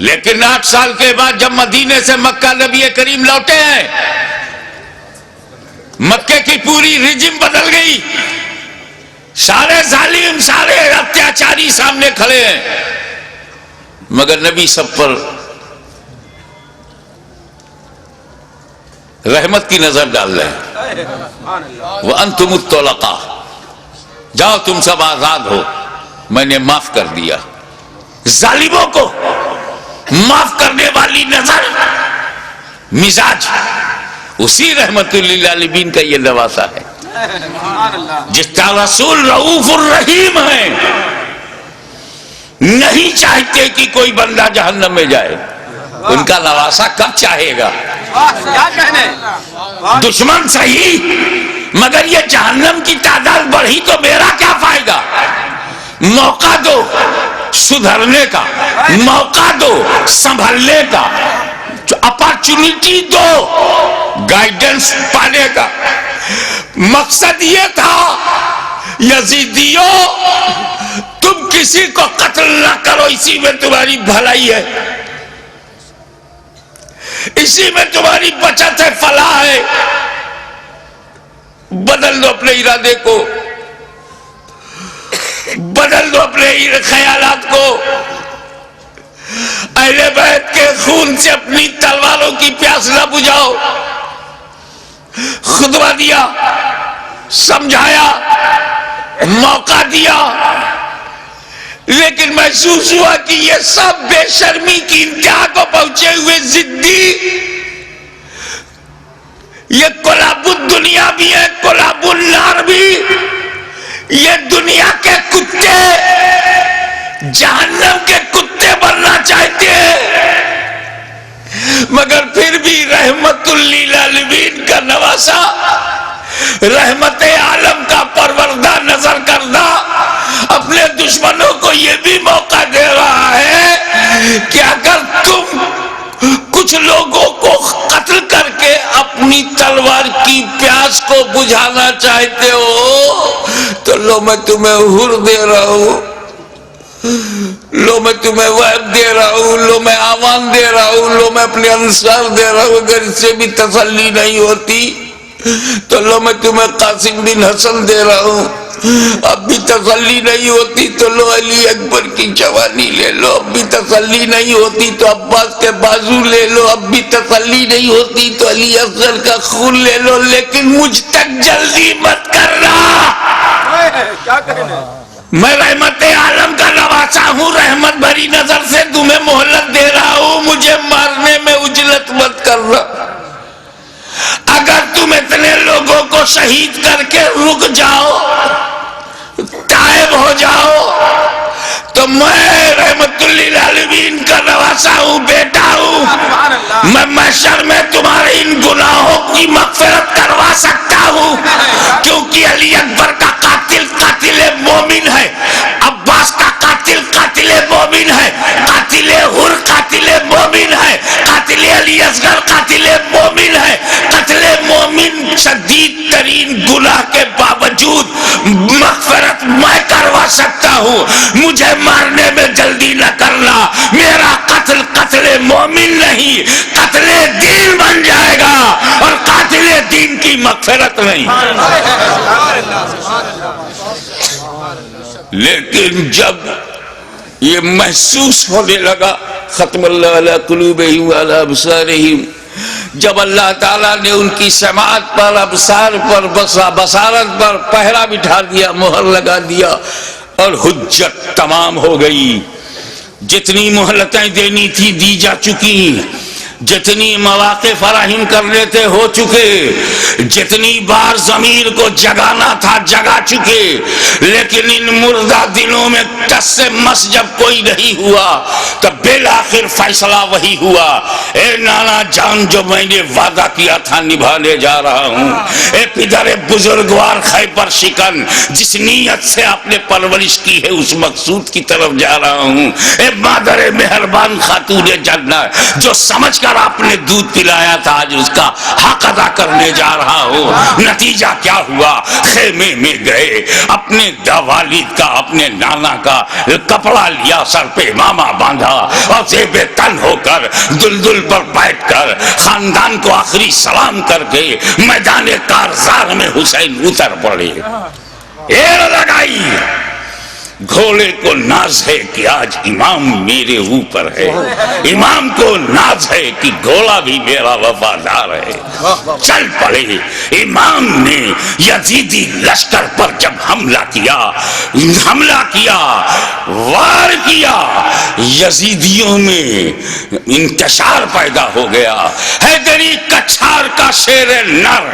لیکن 8 سال کے بعد جب مدینے سے مکہ نبی کریم لوٹے ہیں، مکے کی پوری رجم بدل گئی، سارے ظالم سارے اتیاچاری سامنے کھڑے ہیں، مگر نبی سب پر رحمت کی نظر ڈال رہے ہیں۔ وَأَنْتُمُ الطُّلَقَاء، جاؤ تم سب آزاد ہو، میں نے معاف کر دیا۔ ظالموں کو معاف کرنے والی نظر، مزاج، اسی رحمت للعالمین کا یہ نواسا ہے، جس کا رسول رؤوف الرحیم ہے، نہیں چاہتے کہ کوئی بندہ جہنم میں جائے، ان کا نواسا کب چاہے گا؟ دشمن صحیح، مگر یہ جہنم کی تعداد بڑھی تو میرا کیا فائدہ؟ موقع دو سدھرنے کا، موقع دو سنبھلنے کا، اپارچونٹی دو گائیڈنس پانے کا۔ مقصد یہ تھا یزیدیوں تم کسی کو قتل نہ کرو، اسی میں تمہاری بھلائی ہے۔ اسی میں تمہاری بچت ہے، فلاح ہے. بدل دو اپنے ارادے کو، بدل دو اپنے خیالات کو. اہل بیت کے خون سے اپنی تلواروں کی پیاس نہ بجھاؤ. خطبہ دیا، سمجھایا، موقع دیا، لیکن محسوس ہوا کہ یہ سب بے شرمی کی انتہا کو پہنچے ہوئے ضدی، یہ کلاب الدنیا بھی ہے، کلاب النار بھی. یہ دنیا کے کتے جہنم کے کتے بننا چاہتے ہیں، مگر پھر بھی رحمت للعالمین کا نواسا، رحمت عالم کا پروردہ نظر کردہ اپنے دشمنوں کو یہ بھی موقع دے رہا ہے کہ اگر تم کچھ لوگوں کو قتل کر کے اپنی تلوار کی پیاس کو بجھانا چاہتے ہو تو لو میں تمہیں حر دے رہا ہوں، لو میں تمہیں وعد دے رہا ہوں، لو میں آمان دے رہا ہوں، لو میں اپنے انصار دے رہا ہوں. اگر اس سے بھی تسلی نہیں ہوتی تو لو میں تمہیں قاسم بن حسن دے رہا ہوں. اب بھی تسلی نہیں ہوتی تو لو علی اکبر کی جوانی لے لو. اب بھی تسلی نہیں ہوتی تو عباس کے بازو لے لو. اب بھی تسلی نہیں ہوتی تو علی اصغر کا خون لے لو. لیکن مجھ تک جلدی مت کرنا. کیا کہنا؟ میں رحمت عالم کا نواسا ہوں، رحمت بھری نظر سے تمہیں مہلت دے رہا ہوں. مجھے مارنے میں عجلت مت کرنا. اگر تم اتنے لوگوں کو شہید کر کے رک جاؤ، تائب ہو جاؤ، تو میں رحمت للعالمین کا نواسا ہوں، بیٹا ہوں. میں محشر میں تمہارے ان گناہوں کی مغفرت کروا سکتا ہوں، کیونکہ علی اکبر کا قاتل قاتل مومن ہے، عباس کا قاتل قاتل مومن ہے، قاتل حر قاتل مومن ہے، قاتل علی اصغر قاتل مومن ہے. قتل مومن شدید ترین گناہ کے باوجود مغفرت میں کروا سکتا ہوں. مجھے مارنے میں جلدی نہ کرنا. میرا قتل قتل مومن نہیں، قتل دین بن جائے گا، اور قاتل دین کی مغفرت نہیں. لیکن جب یہ محسوس ہونے لگا، ختم اللہ علی قلوبہم وعلی ابصارہم، جب اللہ تعالیٰ نے ان کی سماعت پر، ابصار پر، بصارت پر پہرا بٹھا دیا، مہر لگا دیا، اور حجت تمام ہو گئی. جتنی مہلتیں دینی تھی دی جا چکی، جتنی مواقع فراہم کرنے تھے ہو چکے، جتنی بار ضمیر کو جگانا تھا جگا چکے. لیکن ان مردہ دلوں میں ٹس سے مس جب کوئی نہیں ہوا تب بالآخر فیصلہ وہی ہوا. اے نانا جان، جو میں نے وعدہ کیا تھا نبھانے جا رہا ہوں. اے پدر بزرگوار خیبر شکن، جس نیت سے آپ نے پرورش کی ہے اس مقصود کی طرف جا رہا ہوں. اے مادر مہربان خاتون جنت، جو سمجھ کر آپ نے دودھ پلایا تھا آج اس کا حق ادا کرنے جا رہا ہوں. نتیجہ کیا ہوا؟ خیمے میں گئے، اپنے والد کا، اپنے نانا کا کپڑا لیا، سر پہ امامہ باندھا، اور زیب تن ہو کر دلدل پر بیٹھ کر خاندان کو آخری سلام کر کے میدان کارزار میں حسین اتر پڑے. ایر لگائی. گھوڑے کو ناز ہے کہ آج امام میرے اوپر ہے، امام کو ناز ہے کہ گھوڑا بھی میرا وفادار ہے. چل پڑے. امام نے یزیدی لشکر پر جب حملہ کیا، وار کیا، یزیدیوں میں انتشار پیدا ہو گیا. حیدری کچھار کا شیر نر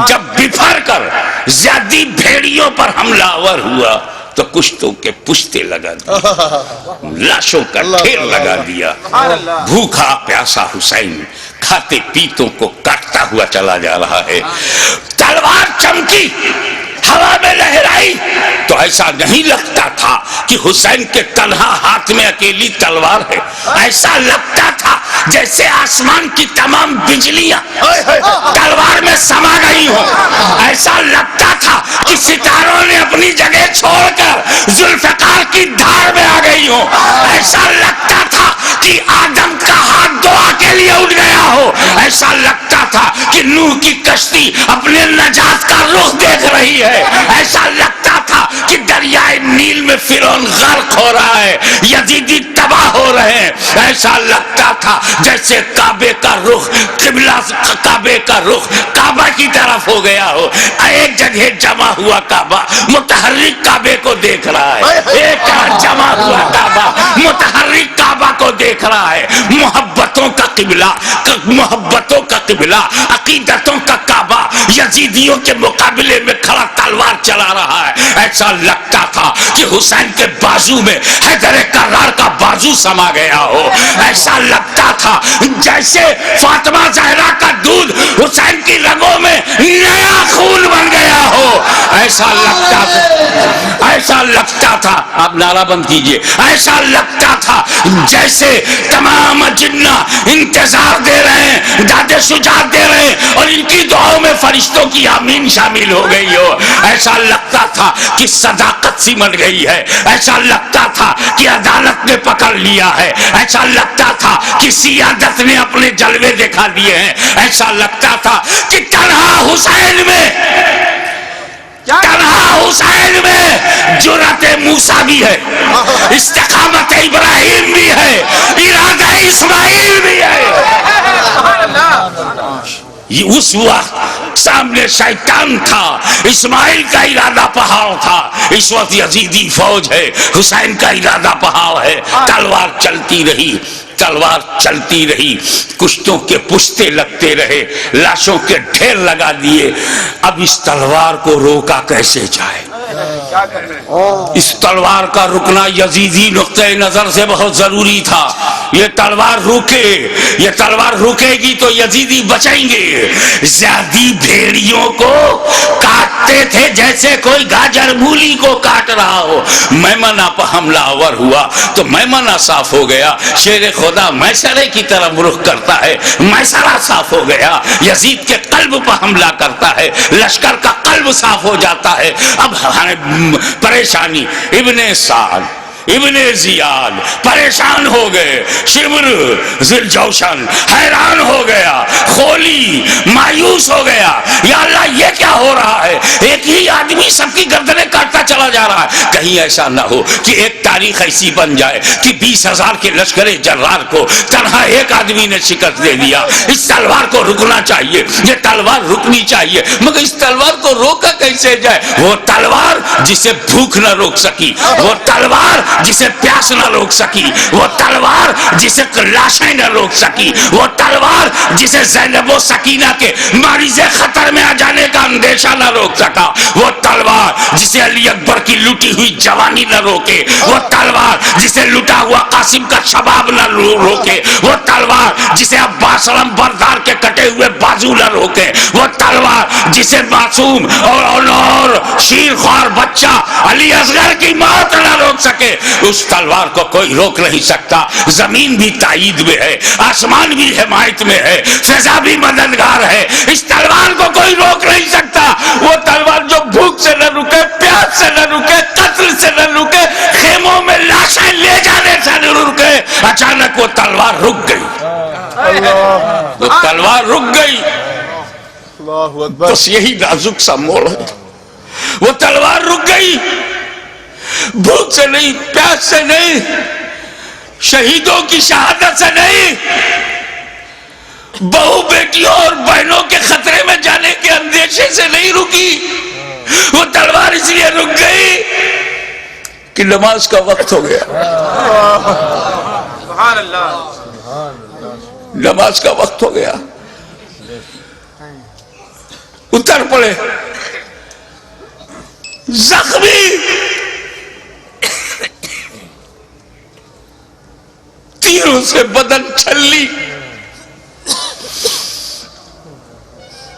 جب بفر کر زیادی بھیڑیوں پر حملہ آور ہوا تو کشتوں کے پشتے لگا دیا، لاشوں کا ڈھیر لگا دیا. بھوکا پیاسا حسین کھاتے پیتوں کو کاٹتا ہوا چلا جا رہا ہے. تلوار چمکی، ہوا میں لہرائی تو ایسا نہیں لگتا تھا کہ حسین کے تنہا ہاتھ میں اکیلی تلوار ہے. ایسا لگتا تھا جیسے آسمان کی تمام بجلیاں تلوار میں سما گئی ہوں. ایسا لگتا تھا کہ ستاروں نے اپنی جگہ چھوڑ کر ذوالفقار کی دھار میں آ گئی ہوں. ایسا لگتا تھا کہ آدم کا ہاتھ دعا کے لیے اٹھ گیا ہو. ایسا لگتا تھا کہ نوح کی کشتی اپنے نجات کا رخ دیکھ رہی ہے. ایسا لگتا تھا کہ دریائے نیل میں فرعون غرق ہو رہا ہے, یزیدی تباہ ہو رہے ہیں. ایسا لگتا تھا جیسے کعبے کا رخ قبلہ, کعبے کا رخ کعبہ کی طرف ہو گیا ہو. ایک جگہ جمع ہوا کعبہ متحرک کعبے کو دیکھ رہا ہے, ایک جمع ہوا کعبہ متحرک کعبہ کو دیکھ رہا ہے. محبتوں کا قبلہ, محبتوں کا قبلہ, عقیدتوں کا کعبہ یزیدیوں کے مقابلے میں کھڑا تلوار چلا رہا ہے. ایسا لگتا تھا کہ حسین کے بازو میں حیدر کرار کا بازو سما گیا ہو. ایسا لگتا تھا جیسے فاطمہ زہرا کا دودھ حسین کی رگوں میں نیا خون بن گیا ہو. ایسا لگتا تھا, ایسا لگتا تھا, آپ نعرہ بند کیجئے, ایسا لگتا تھا جیسے تمام جنہ انتظار دے رہے ہیں, داد شجاعت دے رہے ہیں, اور ان کی دعاؤں میں فرشتوں کی آمین شامل ہو گئی ہو. ایسا لگتا تھا کہ صداقت سمٹ گئی ہے. ایسا لگتا تھا کہ عدالت نے پکڑ لیا ہے. ایسا لگتا تھا کہ سیادت نے اپنے جلوے دکھا دیے ہیں. ایسا لگتا تھا کہ تنہا حسین میں, تنہا حسین میں جرأت موسیٰ بھی ہے, استقامت ابراہیم بھی ہے, ارادہ اسماعیل بھی ہے. اس وقت سامنے شیطان تھا, اسماعیل کا ارادہ پہاڑ تھا. اس وقت یزیدی فوج ہے, حسین کا ارادہ پہاڑ ہے. تلوار چلتی رہی, تلوار چلتی رہی, کشتوں کے پشتے لگتے رہے, لاشوں کے ڈھیر لگا دیے. اب اس تلوار کو روکا کیسے جائے؟ اس تلوار کا رکنا یزیدی نقطہ نظر سے بہت ضروری تھا. یہ تلوار روکے, یہ تلوار روکے گی تو یزیدی بچیں گے. زیادی بھیڑیوں کو کاٹتے تھے جیسے کوئی گاجر مولی کو کاٹ رہا ہو. میمنہ پر حملہ آور ہوا تو میمنہ صاف ہو گیا. شیر خدا میسرے کی طرف رخ کرتا ہے, میسرہ صاف ہو گیا. یزید کے قلب پر حملہ کرتا ہے, لشکر کا قلب صاف ہو جاتا ہے. اب پریشانی, ابن سعد, ابن زیاد پریشان ہو گئے, شمر ذوالجوشن حیران ہو گیا, خولی مایوس ہو گیا. یا اللہ یہ کیا ہو رہا ہے؟ ایک ہی آدمی سب کی گردنیں کاٹتا چلا جا رہا ہے. کہیں ایسا نہ ہو کہ ایک تاریخ ایسی بن جائے کہ 20,000 کے لشکر جرار کو تنہا ایک آدمی نے شکست دے دیا. اس تلوار کو رکنا چاہیے, یہ تلوار رکنی چاہیے. مگر اس تلوار کو روکا کیسے جائے؟ وہ تلوار جسے بھوک نہ روک سکی, وہ تلوار جسے پیاس نہ روک سکی, وہ تلوار جسے لاشیں نہ روک سکی, وہ تلوار جسے زینب و سکینہ کے مریض خطر میں آ جانے کا اندیشہ نہ روک سکا, وہ تلوار جسے علی اکبر کی لوٹی ہوئی جوانی نہ روکے, وہ تلوار جسے لٹا ہوا قاسم کا شباب نہ روکے, وہ تلوار جسے عباس علم بردار کے کٹے ہوئے بازو نہ روکے, وہ تلوار جسے معصوم اور شیر خوار بچہ علی اصغر کی موت نہ روک سکے. اس تلوار کو کوئی روک نہیں سکتا. زمین بھی تائید میں ہے, آسمان بھی حمایت میں ہے, فضا بھی مددگار ہے. اس تلوار کو کوئی روک نہیں سکتا. وہ تلوار جو بھوک سے نہ رکے, پیاس سے نہ رکے, قتل سے نہ رکے, خیموں میں لاشیں لے جانے سے نہ رکے. اچانک وہ تلوار رک گئی, وہ تلوار رک گئی. بس یہی نازک سا موڑ ہے. وہ تلوار رک گئی, بھوک سے نہیں, پیاس سے نہیں, شہیدوں کی شہادت سے نہیں, بہو بیٹیوں اور بہنوں کے خطرے میں جانے کے اندیشے سے نہیں رکی. وہ تلوار اس لیے رک گئی کہ نماز کا وقت ہو گیا. سبحان اللہ, نماز کا وقت ہو گیا. اتر پڑے زخمی, تیروں سے بدن چھلی,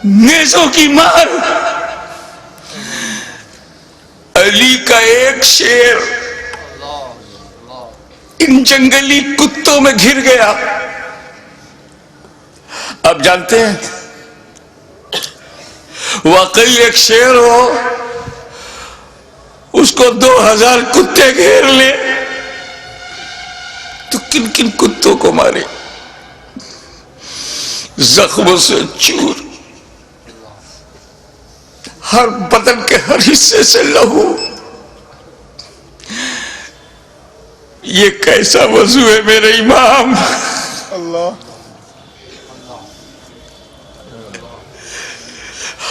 نیزوں کی مار. علی کا ایک شیر ان جنگلی کتوں میں گھر گیا. اب جانتے ہیں واقعی ایک شیر ہو, اس کو 2000 کتے گھیر لے تو کن کن کتوں کو مارے، زخموں سے چور، ہر بدن کے ہر حصے سے لہو. یہ کیسا وضو ہے میرے امام؟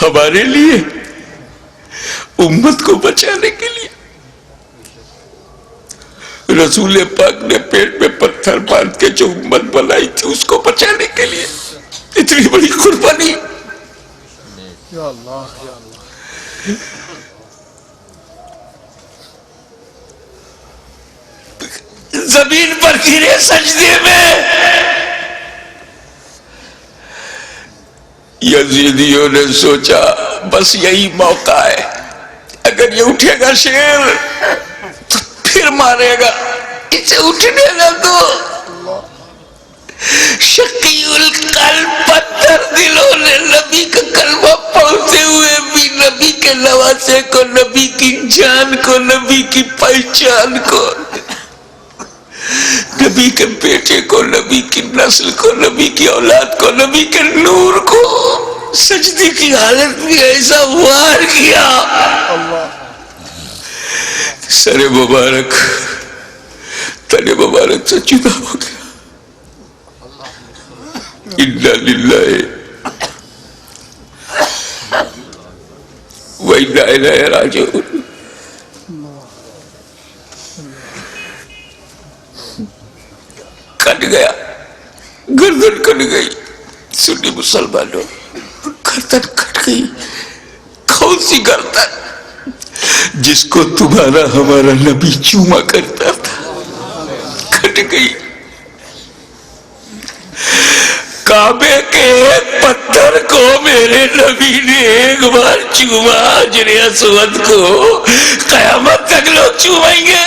ہمارے لیے، امت کو بچانے کے لیے رسول پاک نے پیٹ میں پتھر باندھ کے جو امت بنائی تھی اس کو بچانے کے لیے اتنی بڑی قربانی. یا اللہ یا اللہ. زمین پر گرے سجدے میں. یزیدیوں نے سوچا بس یہی موقع ہے، اگر یہ اٹھے گا شیر تو پھر مارے گا، اسے اٹھنے نہ دو. شقی القلب پتھر دلوں نے نبی کا کلمہ پڑھتے ہوئے بھی نبی کے نواسے کو، نبی کی جان کو، نبی کی پہچان کو، نبی کے بیٹے کو، نبی کی نسل کو، نبی کی اولاد کو، نبی کے نور کو سجدے کی حالت میں ایسا وار کیا، سر مبارک تن مبارک سے جدا ہو گیا. انا للہ و انا الیہ راجعون. کٹ گیا، گردن کٹ گئی. سنی مسلمانوں، گردن کٹ گئی. کون سی گردن؟ جس کو تمہارا ہمارا نبی چوما کرتا تھا، کٹ گئی. کعبے کے ایک پتھر کو میرے نبی نے ایک بار چوما، حجر اسود کو. قیامت تک لوگ چومیں گے،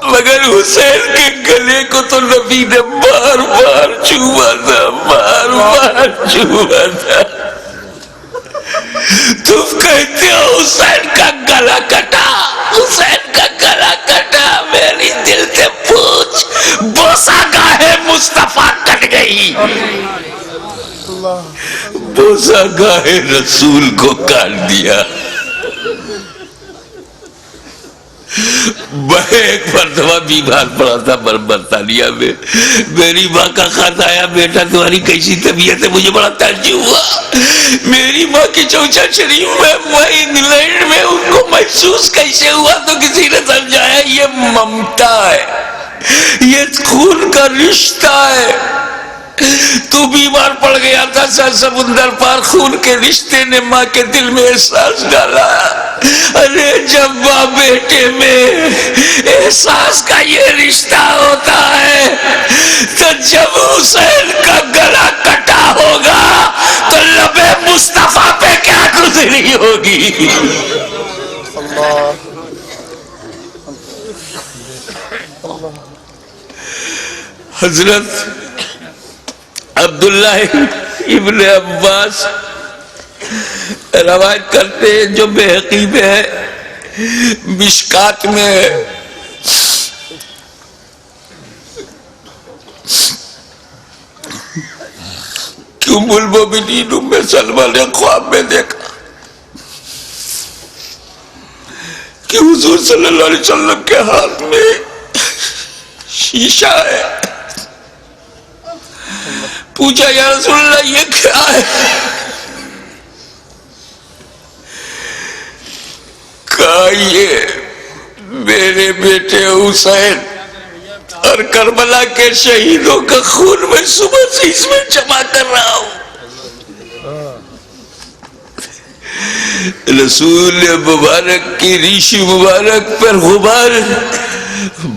مگر حسین کے گلے کو تو نبی نے بار بار چوما تھا، بار بار چوما تھا. تم کہتے ہو حسین کا گلا کٹا، حسین کا گلا کٹا. میری دل سے پوچھ، بوسہ گاہ مصطفیٰ کٹ گئی، بوسہ گاہ رسول کو کاٹ دیا. میں ایک مرتبہ بیمار پڑا تھا برطانیہ میں. میری ماں کا خط آیا، بیٹا تمہاری کیسی طبیعت ہے؟ مجھے بڑا تعجب ہوا. میری ماں کی چوچا شریف میں انگلینڈ میں ان کو محسوس کیسے ہوا؟ تو کسی نے سمجھایا یہ ممتا ہے، یہ خون کا رشتہ ہے. تو بیمار پڑ گیا تھا، سر سمندر پار خون کے رشتے نے ماں کے دل میں احساس ڈالا. ارے جب ماں بیٹے میں احساس کا یہ رشتہ ہوتا ہے تو جب حسین کا گلا کٹا ہوگا تو لبے مصطفیٰ پہ کیا گزری ہوگی. حضرت عبداللہ ابن عباس روایت کرتے ہیں، جو بحقی میں ہے، مشکات میں کہ ام المومنین ام سلمہ نے خواب میں دیکھا کہ حضور صلی اللہ علیہ وسلم کے ہاتھ میں شیشہ ہے. پوچھا یا رسول اللہ یہ کیا ہے؟ کہا یہ میرے بیٹے حسین اور کربلا کے شہیدوں کا خون میں صبح سے اس میں جمع کر رہا ہوں. رسول مبارک کی ریش مبارک پر غبار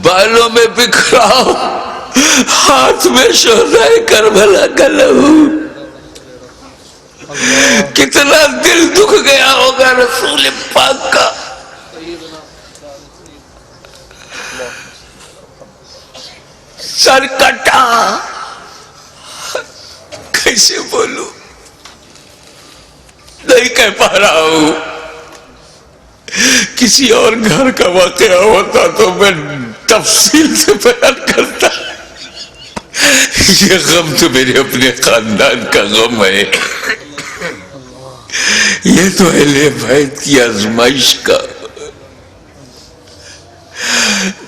بالوں میں بکھرا، ہاتھ میں شہدائے کربلا کا لہو. کتنا دل دکھ گیا ہوگا رسول پاک کا. سر کٹا، کیسے بولوں، نہیں کہہ پا رہا ہوں. کسی اور گھر کا واقعہ ہوتا تو میں تفصیل سے بیان کرتا ہے۔ یہ غم تو میرے اپنے خاندان کا غم ہے، یہ تو اہل بیت کی آزمائش کا۔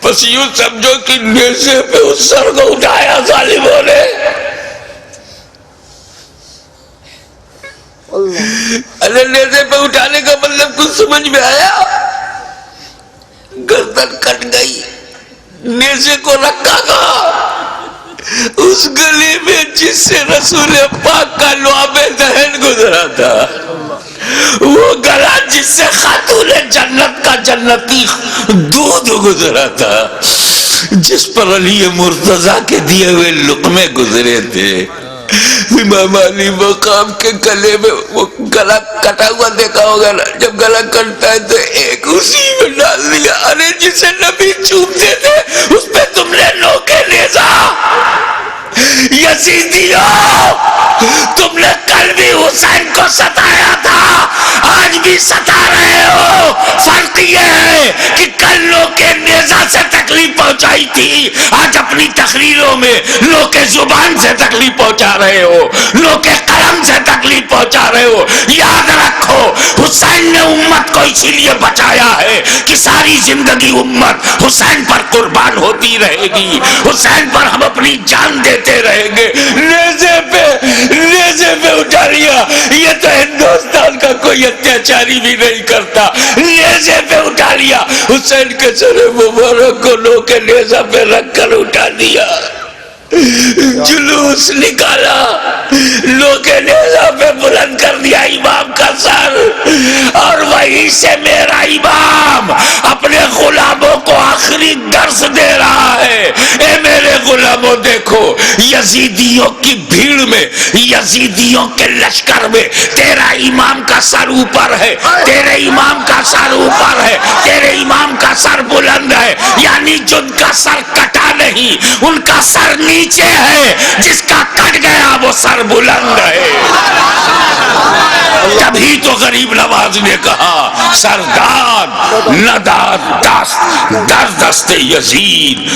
بس یوں سمجھو کہ نیزے پہ اس سر کو اٹھایا ظالموں نے، ارے نیزے پہ اٹھانے کا مطلب کچھ سمجھ میں آیا؟ گردن کٹ گئی، نیزے کو رکھا گا اس گلی میں جس سے رسول پاک کا لعاب دہن گزرا تھا، وہ گلا جس سے خاتون جنت کا جنتی دودھ گزرا تھا، جس پر علی مرتضیٰ کے دیے ہوئے لقمے گزرے تھے۔ امام علی مقام کے گلے میں وہ گلا کٹا ہوا دیکھا ہوگا نا، جب گلا کٹتا ہے تو ایک اسی میں ڈال دیا۔ ارے جسے نبی چومتے تھے اس پہ تم نے نوکے نیزا، یزیدیوں تم نے کل بھی حسین کو ستایا تھا، آج بھی ستا رہے ہو۔ فرق یہ ہے کہ کل نوکے نیزا سے تکلیف پہنچائی تھی، آج اپنی تقریروں میں نوکے زبان سے تکلیف پہنچا رہے ہو، نوکے قلم سے تکلیف پہنچا رہے ہو۔ یاد رکھو حسین نے امت کو اسی لیے بچایا ہے کہ ساری زندگی امت حسین پر قربان ہوتی رہے گی، حسین پر ہم اپنی جان دیتے رہیں گے۔ نیزے پہ اٹھا لیا، یہ تو ہندوستان کا کوئی اتیاچاری بھی نہیں کرتا، نیزے پہ اٹھا لیا، حسین کے سر مبارک کو نوکے نیزہ پہ رکھ کر اٹھا دیا، جلوس نکالا، نوکے نیزہ پہ بلند کر دیا امام کا سر، اور وہیں سے میرا امام اپنے غلاموں کو آخری درس دے رہا ہے۔ اے میرے غلاموں دیکھو، یزیدیوں کی بھیڑ میں، یزیدیوں کے لشکر میں تیرا امام کا سر اوپر ہے، تیرے امام کا سر اوپر ہے، تیرے امام کا سر بلند ہے، یعنی جن کا سر کٹا نہیں ان کا سر نیچے ہے، جس کا کٹ گیا وہ سر بلند ہے۔ تبھی تو غریب نواز نے کہا سرداد نداد دست در دست یزید